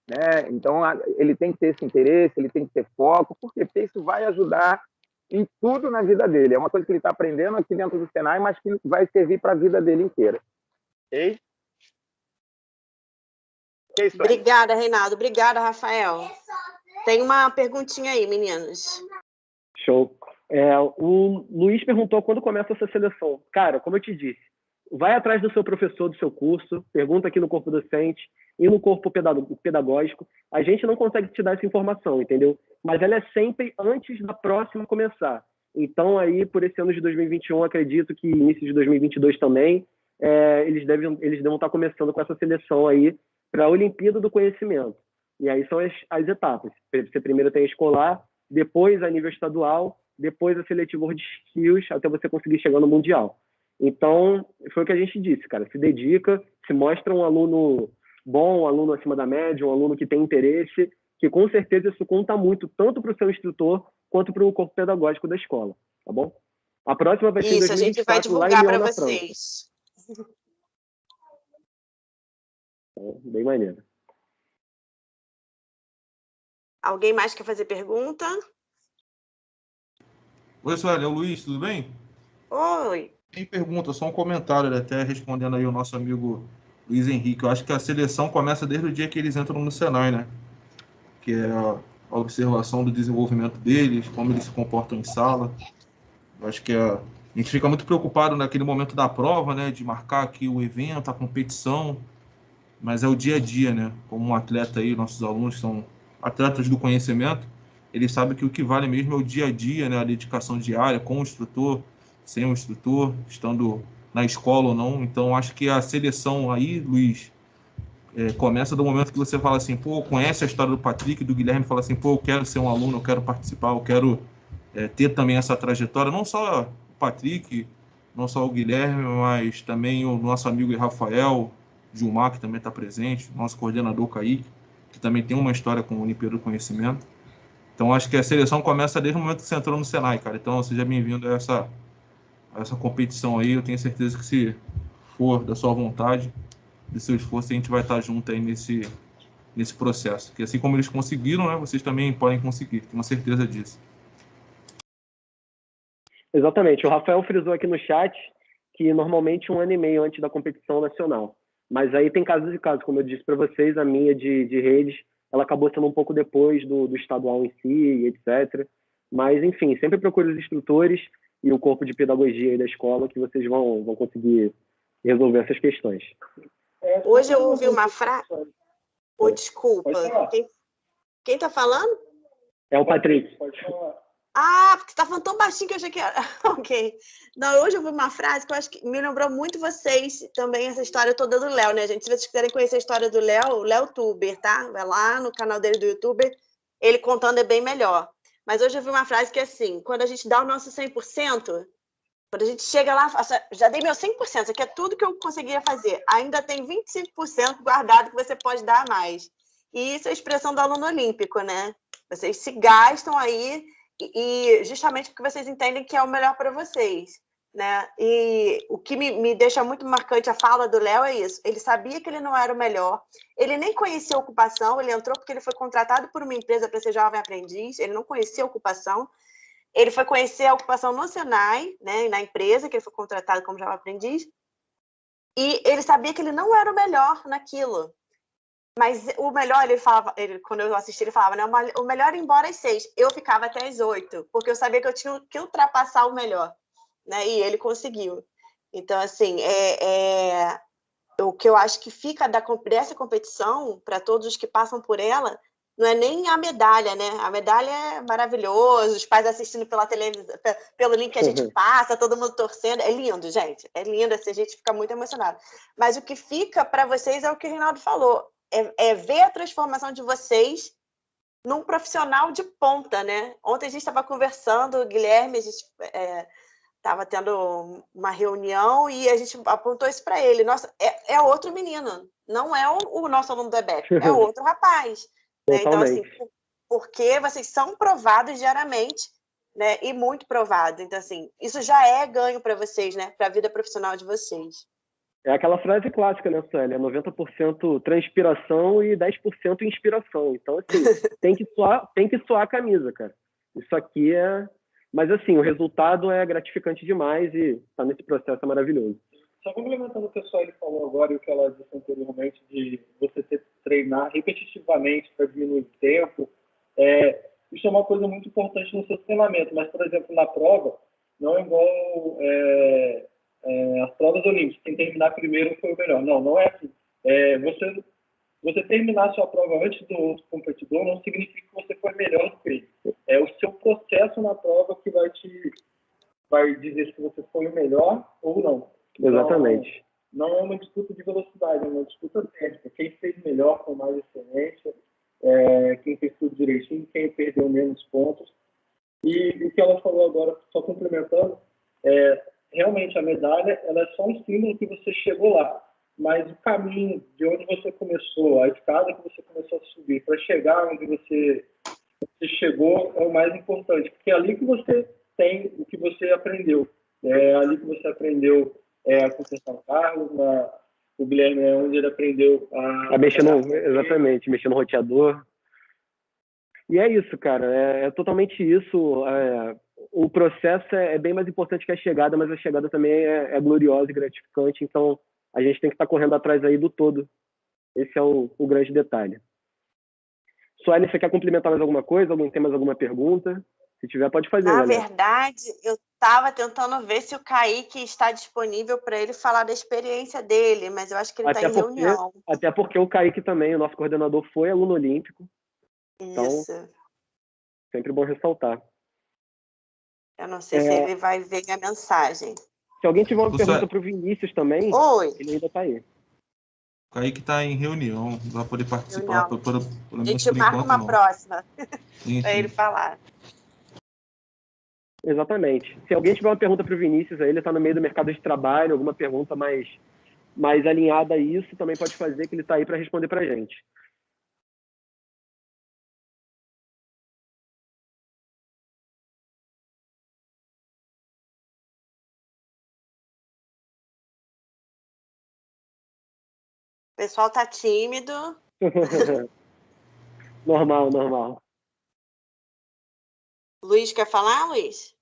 né? Então, ele tem que ter esse interesse, ele tem que ter foco, porque isso vai ajudar em tudo na vida dele. É uma coisa que ele está aprendendo aqui dentro do Senai, mas que vai servir para a vida dele inteira. Ok? Obrigada, Reinaldo. Obrigada, Rafael. Tem uma perguntinha aí, meninos. Show. O Luiz perguntou quando começa essa seleção. Cara, como eu te disse, vai atrás do seu professor do seu curso, pergunta aqui no corpo docente e no corpo pedagógico. A gente não consegue te dar essa informação, entendeu? Mas ela é sempre antes da próxima começar. Então, aí, por esse ano de 2021, acredito que início de 2022 também, eles devem estar começando com essa seleção aí para a Olimpíada do Conhecimento. E aí são as etapas. Você primeiro tem a escolar, depois a nível estadual, depois a seletiva World Skills, até você conseguir chegar no Mundial. Então, foi o que a gente disse, cara. Se dedica, se mostra um aluno bom, um aluno acima da média, um aluno que tem interesse, que com certeza isso conta muito, tanto para o seu instrutor, quanto para o corpo pedagógico da escola, tá bom? A próxima vai ser em 2024, a gente vai divulgar para vocês. Bem maneiro. Alguém mais quer fazer pergunta? Oi, Sueli, é o Luiz, tudo bem? Oi. Tem pergunta, só um comentário, até respondendo aí o nosso amigo Luiz Henrique. Eu acho que a seleção começa desde o dia que eles entram no Senai, né? Que é a observação do desenvolvimento deles, como eles se comportam em sala. Eu acho que a gente fica muito preocupado naquele momento da prova, né? De marcar aqui o evento, a competição, mas é o dia a dia, né? Como um atleta aí, nossos alunos são atletas do conhecimento, eles sabem que o que vale mesmo é o dia a dia, né? A dedicação diária com o instrutor, sem o instrutor, estando na escola ou não. Então, acho que a seleção aí, Luiz, começa do momento que você fala assim, pô, conhece a história do Patrick, do Guilherme, fala assim, pô, eu quero ser um aluno, eu quero participar, eu quero ter também essa trajetória, não só o Patrick, não só o Guilherme, mas também o nosso amigo Rafael, Gilmar, que também está presente, nosso coordenador Kaique, que também tem uma história com o Olimpíada do Conhecimento. Então, acho que a seleção começa desde o momento que você entrou no Senai, cara. Então, seja bem-vindo a essa competição aí. Eu tenho certeza que, se for da sua vontade, do seu esforço, a gente vai estar junto aí nesse processo. Que assim como eles conseguiram, né, vocês também podem conseguir. Tenho certeza disso. Exatamente. O Rafael frisou aqui no chat que normalmente 1 ano e meio antes da competição nacional. Mas aí tem casos e casos. Como eu disse para vocês, a minha de redes, ela acabou sendo um pouco depois do estadual em si, etc. Mas, enfim, sempre procure os instrutores e o corpo de pedagogia aí da escola, que vocês vão conseguir resolver essas questões. Hoje eu ouvi uma frase... Oh, desculpa. Quem está falando? É o Patrick. Ah, porque você está falando tão baixinho que eu achei que era... Ok. Não, hoje eu ouvi uma frase que eu acho que me lembrou muito vocês também, essa história toda do Léo, né, gente? Se vocês quiserem conhecer a história do Léo, o Léo Tuber, tá? Vai lá no canal dele do YouTube, ele contando é bem melhor. Mas hoje eu ouvi uma frase que é assim, quando a gente dá o nosso 100%, quando a gente chega lá, já dei meu 100%, isso aqui é tudo que eu conseguia fazer. Ainda tem 25% guardado que você pode dar a mais. E isso é a expressão do aluno olímpico, né? Vocês se gastam aí e justamente porque vocês entendem que é o melhor para vocês, né? E o que me deixa muito marcante a fala do Léo é isso. Ele sabia que ele não era o melhor, ele nem conhecia a ocupação, ele entrou porque ele foi contratado por uma empresa para ser jovem aprendiz, ele não conhecia a ocupação. Ele foi conhecer a ocupação no Senai, né, na empresa que ele foi contratado como jovem aprendiz, e ele sabia que ele não era o melhor naquilo. Mas o melhor, quando eu assisti, ele falava, né, o melhor ir embora às 6. Eu ficava até às 8, porque eu sabia que eu tinha que ultrapassar o melhor, né, e ele conseguiu. Então, assim, o que eu acho que fica dessa competição, para todos os que passam por ela, não é nem a medalha, né? A medalha é maravilhosa, os pais assistindo pela televisão, pelo link que a gente passa, todo mundo torcendo. É lindo, gente. É lindo, assim, a gente fica muito emocionado. Mas o que fica para vocês é o que o Reinaldo falou. É ver a transformação de vocês num profissional de ponta, né? Ontem a gente estava conversando, o Guilherme, a gente estava tendo uma reunião e a gente apontou isso para ele. Nossa, é outro menino. Não é o nosso aluno do EBEC, é outro rapaz. Né? Então, assim, porque vocês são provados diariamente, né? E muito provados. Então, assim, isso já é ganho para vocês, né? Para a vida profissional de vocês. É aquela frase clássica, né, Sueli? É 90% transpiração e 10% inspiração. Então, assim, tem que suar a camisa, cara. Isso aqui é... Mas, assim, o resultado é gratificante demais e tá nesse processo é maravilhoso. Só complementando o que a Sueli falou agora e o que ela disse anteriormente de você ter que treinar repetitivamente para diminuir o tempo, isso é uma coisa muito importante no seu treinamento. Mas, por exemplo, na prova, não é igual as provas olímpicas. Quem terminar primeiro foi o melhor. Não é assim. Você terminar a sua prova antes do outro competidor não significa que você foi melhor do que ele. É o seu processo na prova que vai dizer se você foi o melhor ou não. Exatamente. Não é uma disputa de velocidade, é uma disputa técnica. Quem fez melhor com mais excelência, quem fez tudo direitinho, quem perdeu menos pontos. E o que ela falou agora, só complementando, realmente a medalha ela é só um símbolo que você chegou lá. Mas o caminho de onde você começou, a escada que você começou a subir, para chegar onde você chegou é o mais importante. Porque é ali que você tem o que você aprendeu. É ali que você aprendeu a consertar o carro, o Guilherme é onde ele aprendeu a mexer exatamente, mexer no roteador. E é isso, cara, é totalmente isso. O processo é bem mais importante que a chegada, mas a chegada também é gloriosa e gratificante, então a gente tem que estar correndo atrás aí do todo. Esse é o grande detalhe. Sueli, você quer complementar mais alguma coisa? Alguém tem mais alguma pergunta? Se tiver, pode fazer. Na galera. verdade, eu estava tentando ver se o Kaique está disponível para ele falar da experiência dele, mas eu acho que ele está em reunião. Até porque o Kaique também, o nosso coordenador, foi aluno olímpico. Isso. Então, sempre bom ressaltar. Eu não sei se ele vai ver a mensagem. Se alguém tiver uma pergunta para o Vinícius também, ele ainda está aí. O Kaique está em reunião, não vai poder participar. Pelo a gente marca uma próxima para ele falar. Exatamente. Se alguém tiver uma pergunta para o Vinícius, ele está no meio do mercado de trabalho, alguma pergunta mais alinhada a isso, também pode fazer, que ele está aí para responder para a gente. O pessoal tá tímido. Normal. Luiz, quer falar, Luiz?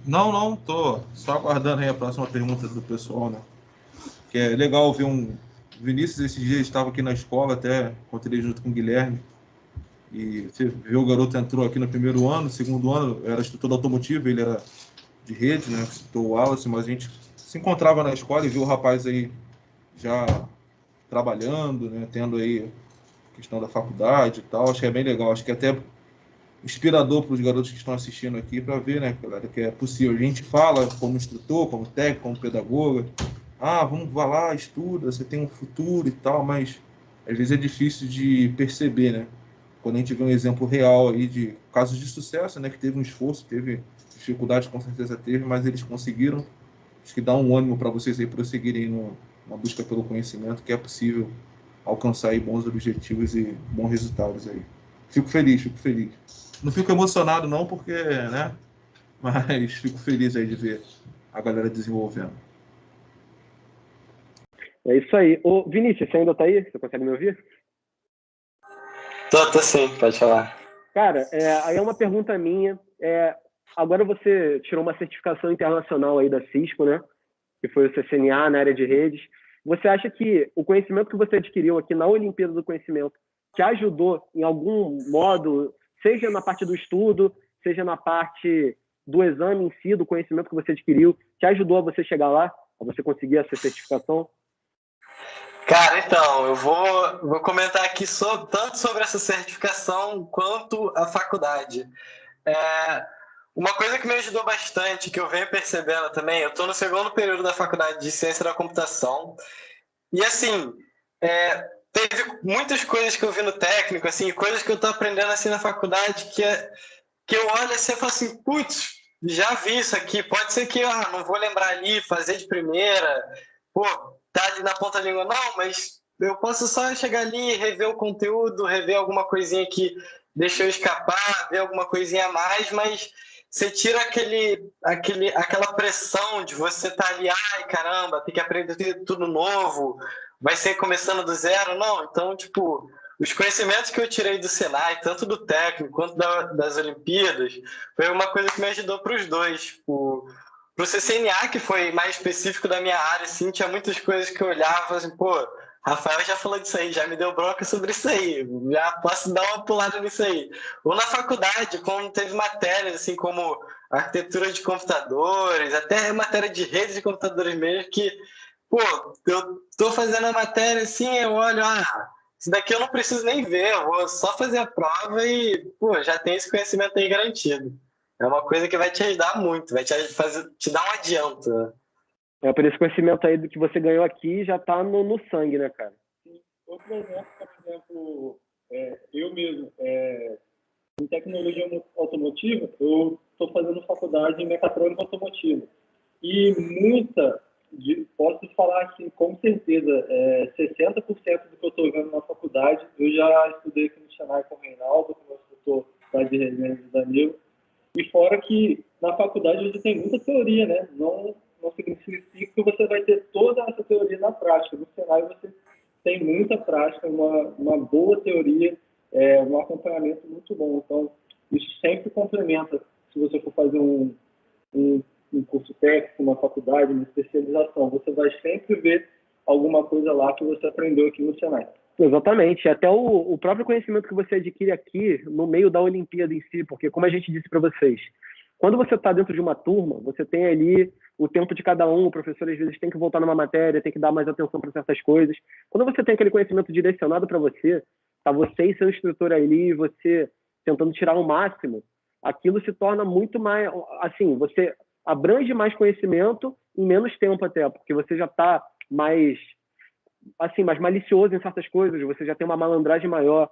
Não, tô só aguardando aí a próxima pergunta do pessoal, né? Que é legal ver Vinícius esses dias estava aqui na escola, até encontrei junto com o Guilherme. E você viu, o garoto entrou aqui no primeiro ano, segundo ano, era instrutor automotivo, ele era de rede, né? Instrutor Wallace, mas a gente se encontrava na escola e viu o rapaz aí já trabalhando, né? Tendo aí a questão da faculdade e tal. Acho que é bem legal, acho que é até inspirador para os garotos que estão assistindo aqui para ver, né, galera, que é possível. A gente fala como instrutor, como técnico, como pedagoga, vá lá, estuda, você tem um futuro e tal, mas às vezes é difícil de perceber, né? Quando a gente vê um exemplo real aí de casos de sucesso, né, que teve um esforço, teve dificuldade, com certeza teve, mas eles conseguiram. Acho que dá um ânimo para vocês aí prosseguirem na busca pelo conhecimento, que é possível alcançar aí bons objetivos e bons resultados aí. Fico feliz. Não fico emocionado não, porque, né, mas fico feliz aí de ver a galera desenvolvendo. É isso aí. Ô, Vinícius, você ainda tá aí? Você consegue me ouvir? Tô sim, pode falar. Cara, aí é uma pergunta minha. Agora você tirou uma certificação internacional aí da Cisco, né? Que foi o CCNA na área de redes. Você acha que o conhecimento que você adquiriu aqui na Olimpíada do Conhecimento te ajudou em algum modo, seja na parte do estudo, seja na parte do exame em si, do conhecimento que você adquiriu, te ajudou a você chegar lá, a você conseguir essa certificação? Cara, então, eu vou comentar aqui tanto sobre essa certificação quanto a faculdade. Uma coisa que me ajudou bastante, que eu venho percebendo também, eu estou no segundo período da faculdade de Ciência da Computação, e assim, teve muitas coisas que eu vi no técnico, assim, coisas que eu estou aprendendo assim na faculdade, que eu olho assim e falo assim, putz, já vi isso aqui, pode ser que não vou lembrar ali, fazer de primeira, tá ali na ponta da língua, não, mas eu posso só chegar ali, rever o conteúdo, rever alguma coisinha que deixou escapar, ver alguma coisinha a mais, mas você tira aquela pressão de você estar ali, ai, caramba, tem que aprender tudo novo, vai ser começando do zero, não. Então, tipo, os conhecimentos que eu tirei do Senai, tanto do técnico quanto das Olimpíadas, foi uma coisa que me ajudou para os dois. Tipo, pro CCNA, que foi mais específico da minha área, assim, tinha muitas coisas que eu olhava assim, pô, Rafael já falou disso aí, já me deu bronca sobre isso aí, já posso dar uma pulada nisso aí. Ou na faculdade, quando teve matérias, assim, como arquitetura de computadores, até matéria de redes de computadores mesmo, que, pô, eu tô fazendo a matéria assim, eu olho, isso daqui eu não preciso nem ver, eu vou só fazer a prova e, pô, já tem esse conhecimento aí garantido. É uma coisa que vai te ajudar muito, vai te dar um adianto, né? Por esse conhecimento aí do que você ganhou aqui já tá no sangue, né, cara? Outro exemplo, por exemplo, eu mesmo, em tecnologia automotiva, eu estou fazendo faculdade em mecatrônica automotiva. E posso falar assim, com certeza, 60% do que eu estou vendo na faculdade, eu já estudei aqui no Senai com o Reinaldo, com o instrutor da de resenha do Danilo. E fora que na faculdade você tem muita teoria, né? Não significa que você vai ter toda essa teoria na prática. No Senai você tem muita prática, uma boa teoria, um acompanhamento muito bom. Então, isso sempre complementa, se você for fazer um curso técnico, uma faculdade, uma especialização, você vai sempre ver alguma coisa lá que você aprendeu aqui no Senai. Exatamente. Até o próprio conhecimento que você adquire aqui no meio da Olimpíada em si, porque, como a gente disse para vocês, quando você está dentro de uma turma, você tem ali o tempo de cada um, o professor às vezes tem que voltar numa matéria, tem que dar mais atenção para certas coisas. Quando você tem aquele conhecimento direcionado para você, tá você e seu instrutor ali, você tentando tirar o máximo, aquilo se torna muito mais, assim, você abrange mais conhecimento em menos tempo até, porque você já está mais malicioso em certas coisas, você já tem uma malandragem maior,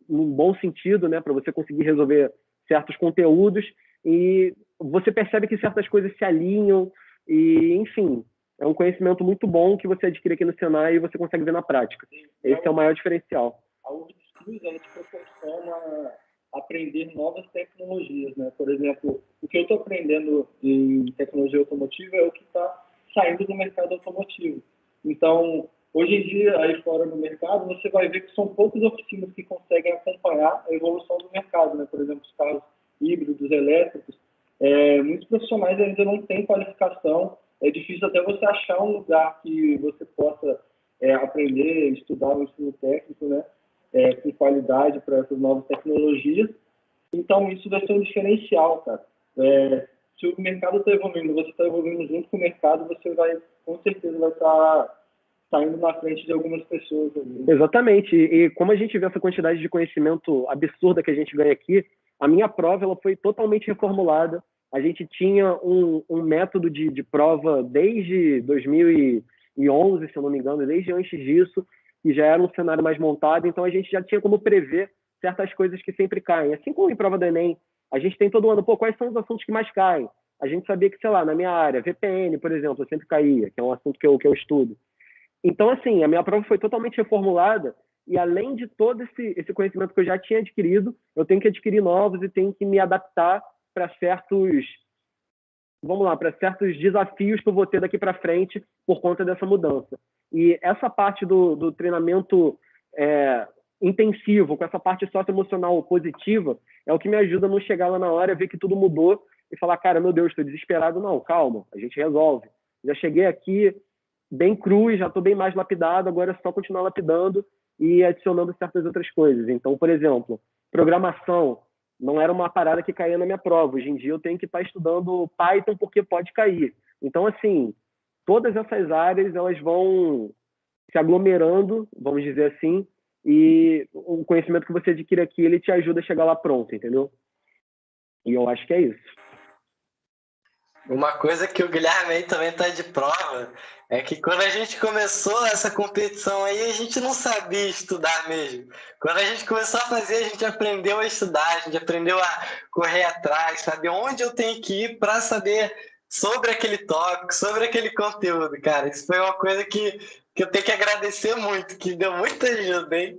num bom sentido, né, para você conseguir resolver certos conteúdos, e você percebe que certas coisas se alinham, e, enfim, é um conhecimento muito bom que você adquire aqui no Senai e você consegue ver na prática. Esse é o maior diferencial. A UFSCill, ela te proporciona aprender novas tecnologias, né? Por exemplo, o que eu estou aprendendo em tecnologia automotiva é o que está saindo do mercado automotivo. Então, hoje em dia, aí fora no mercado, você vai ver que são poucas oficinas que conseguem acompanhar a evolução do mercado, né? Por exemplo, os carros híbridos, elétricos. Muitos profissionais ainda não têm qualificação. É difícil até você achar um lugar que você possa aprender, estudar um ensino técnico, né? Com qualidade para essas novas tecnologias. Então, isso vai ser um diferencial, cara. Se o mercado está evoluindo, você está evoluindo junto com o mercado, você vai, com certeza, vai estar saindo na frente de algumas pessoas. Exatamente. E como a gente vê essa quantidade de conhecimento absurda que a gente ganha aqui, a minha prova ela foi totalmente reformulada. A gente tinha um método de prova desde 2011, se eu não me engano, desde antes disso, e já era um cenário mais montado, então a gente já tinha como prever certas coisas que sempre caem. Assim como em prova do Enem, a gente tem todo ano, quais são os assuntos que mais caem? A gente sabia que, sei lá, na minha área, VPN, por exemplo, eu sempre caía, que é um assunto que eu estudo. Então, assim, a minha prova foi totalmente reformulada e, além de todo esse conhecimento que eu já tinha adquirido, eu tenho que adquirir novos e tenho que me adaptar para certos desafios que eu vou ter daqui para frente por conta dessa mudança. E essa parte do treinamento intensivo, com essa parte socioemocional positiva, é o que me ajuda a não chegar lá na hora, ver que tudo mudou e falar, cara, meu Deus, estou desesperado. Não, calma, a gente resolve. Já cheguei aqui bem cru e já estou bem mais lapidado, agora é só continuar lapidando e adicionando certas outras coisas. Então, por exemplo, programação não era uma parada que caía na minha prova. Hoje em dia eu tenho que estar estudando Python porque pode cair. Então, assim, todas essas áreas elas vão se aglomerando, vamos dizer assim, e o conhecimento que você adquire aqui, ele te ajuda a chegar lá pronto, entendeu? E eu acho que é isso. Uma coisa que o Guilherme aí também tá de prova é que quando a gente começou essa competição aí, a gente não sabia estudar mesmo. Quando a gente começou a fazer, a gente aprendeu a estudar, a gente aprendeu a correr atrás, saber onde eu tenho que ir para saber sobre aquele tópico, sobre aquele conteúdo, cara. Isso foi uma coisa que eu tenho que agradecer muito, que deu muita ajuda, hein?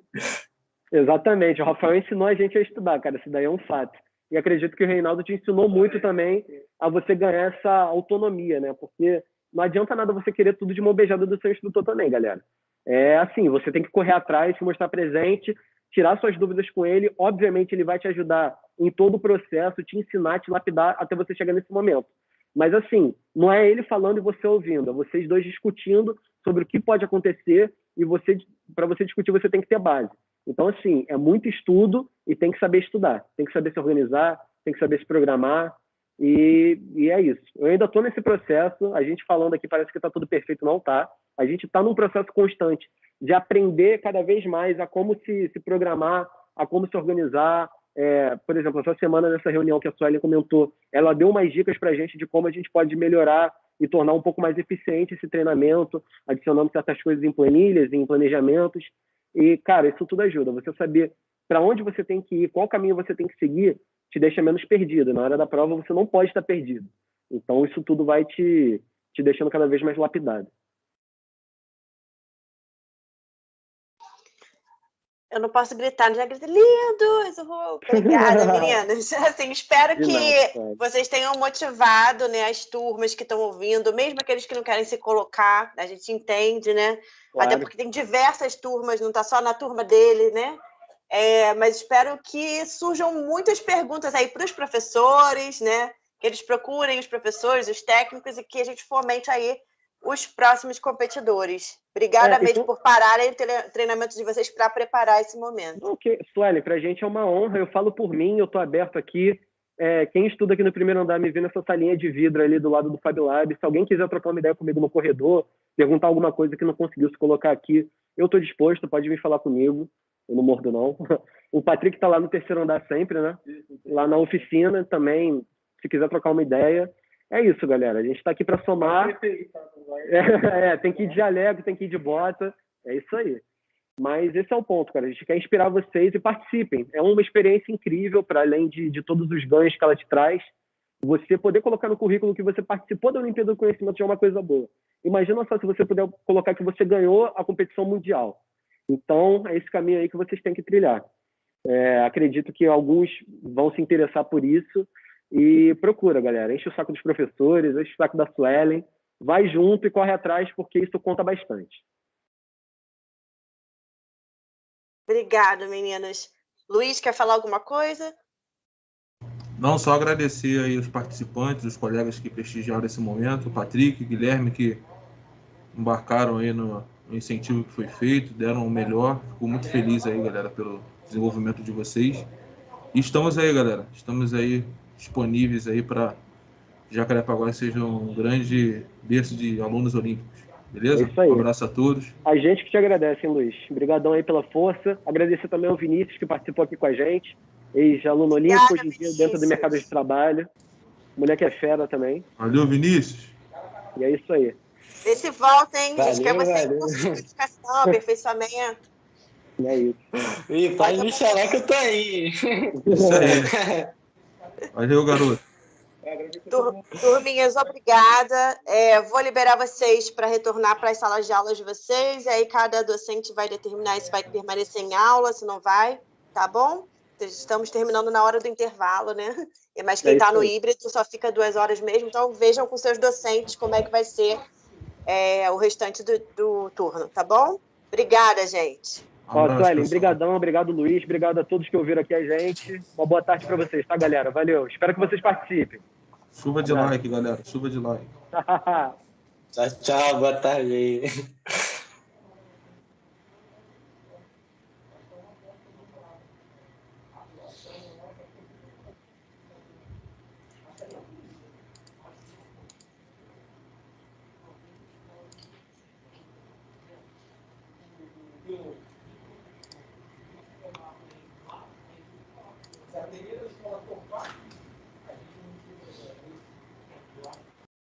Exatamente. O Rafael ensinou a gente a estudar, cara. Isso daí é um fato. e acredito que o Reinaldo te ensinou muito também a você ganhar essa autonomia, né? Porque não adianta nada você querer tudo de mão beijada do seu instrutor também, galera. É assim, você tem que correr atrás, se mostrar presente, tirar suas dúvidas com ele. Obviamente, ele vai te ajudar em todo o processo, te ensinar, te lapidar até você chegar nesse momento. Mas, assim, não é ele falando e você ouvindo, é vocês dois discutindo sobre o que pode acontecer e para você discutir, você tem que ter base. Então, assim, é muito estudo e tem que saber estudar, tem que saber se organizar, tem que saber se programar e é isso. Eu ainda estou nesse processo, a gente falando aqui parece que está tudo perfeito, não está. A gente está num processo constante de aprender cada vez mais a como se programar, a como se organizar. Por exemplo, essa semana, nessa reunião que a Suelen comentou, ela deu umas dicas para a gente de como a gente pode melhorar e tornar um pouco mais eficiente esse treinamento, adicionando certas coisas em planilhas, em planejamentos. E, cara, isso tudo ajuda. Você saber para onde você tem que ir, qual caminho você tem que seguir, te deixa menos perdido. Na hora da prova, você não pode estar perdido. Então, isso tudo vai te deixando cada vez mais lapidado. Eu não posso gritar, já gritei, lindos! Obrigada, meninas. Assim, espero que vocês tenham motivado, né, as turmas que estão ouvindo, mesmo aqueles que não querem se colocar, a gente entende, né? Claro. Até porque tem diversas turmas, não está só na turma dele, né? Mas espero que surjam muitas perguntas aí para os professores, né? Que eles procurem os professores, os técnicos, e que a gente fomente aí os próximos competidores. Obrigada mesmo por pararem o treinamento de vocês para preparar esse momento. Ok, Suelen, para a gente é uma honra. Eu falo por mim, eu estou aberto aqui. Quem estuda aqui no primeiro andar me vê nessa salinha de vidro ali do lado do Fab Lab. Se alguém quiser trocar uma ideia comigo no corredor, perguntar alguma coisa que não conseguiu se colocar aqui, eu estou disposto, pode vir falar comigo. Eu não mordo, não. O Patrick está lá no terceiro andar sempre, né? Lá na oficina também, se quiser trocar uma ideia. É isso, galera. A gente está aqui para somar. Tem que ir de jaleco, tem que ir de bota. É isso aí. Mas esse é o ponto, cara. A gente quer inspirar vocês e participem. É uma experiência incrível, para além de todos os ganhos que ela te traz. Você poder colocar no currículo que você participou da Olimpíada do Conhecimento já é uma coisa boa. Imagina só se você puder colocar que você ganhou a competição mundial. Então, é esse caminho aí que vocês têm que trilhar. Acredito que alguns vão se interessar por isso. E procura, galera. Enche o saco dos professores, enche o saco da Suelen. Vai junto e corre atrás, porque isso conta bastante. Obrigada, meninas. Luiz, quer falar alguma coisa? Não, só agradecer aí os participantes, os colegas que prestigiaram esse momento, o Patrick, o Guilherme, que embarcaram aí no incentivo que foi feito, deram o melhor. Fico muito feliz aí, galera, pelo desenvolvimento de vocês. E estamos aí, galera. Estamos aí disponíveis aí para Jacarepaguá seja um grande berço de alunos olímpicos. Beleza? É isso aí. Um abraço a todos. A gente que te agradece, hein, Luiz. Obrigadão aí pela força. Agradecer também ao Vinícius, que participou aqui com a gente. Ex-aluno olímpico, hoje em dia dentro do mercado de trabalho. Mulher que é fera também. Valeu, Vinícius. E é isso aí. Vê se volta, hein? A gente quer você em curso de qualificação, aperfeiçoamento. É isso. E pode me chamar que eu tô aí. Isso aí. Valeu, garoto. Turminhas, obrigada. Vou liberar vocês para retornar para as salas de aulas de vocês. E aí cada docente vai determinar se vai permanecer em aula, se não vai. Tá bom? Estamos terminando na hora do intervalo, né? Mas quem está no híbrido só fica 2 horas mesmo. Então vejam com seus docentes como é que vai ser o restante do turno, tá bom? Obrigada, gente. Suelen, brigadão, obrigado, Luiz, obrigado a todos que ouviram aqui a gente. Uma boa tarde para vocês, tá, galera? Valeu. Espero que vocês participem. Chuva de like, galera. Chuva de like. Tchau, boa tarde aí.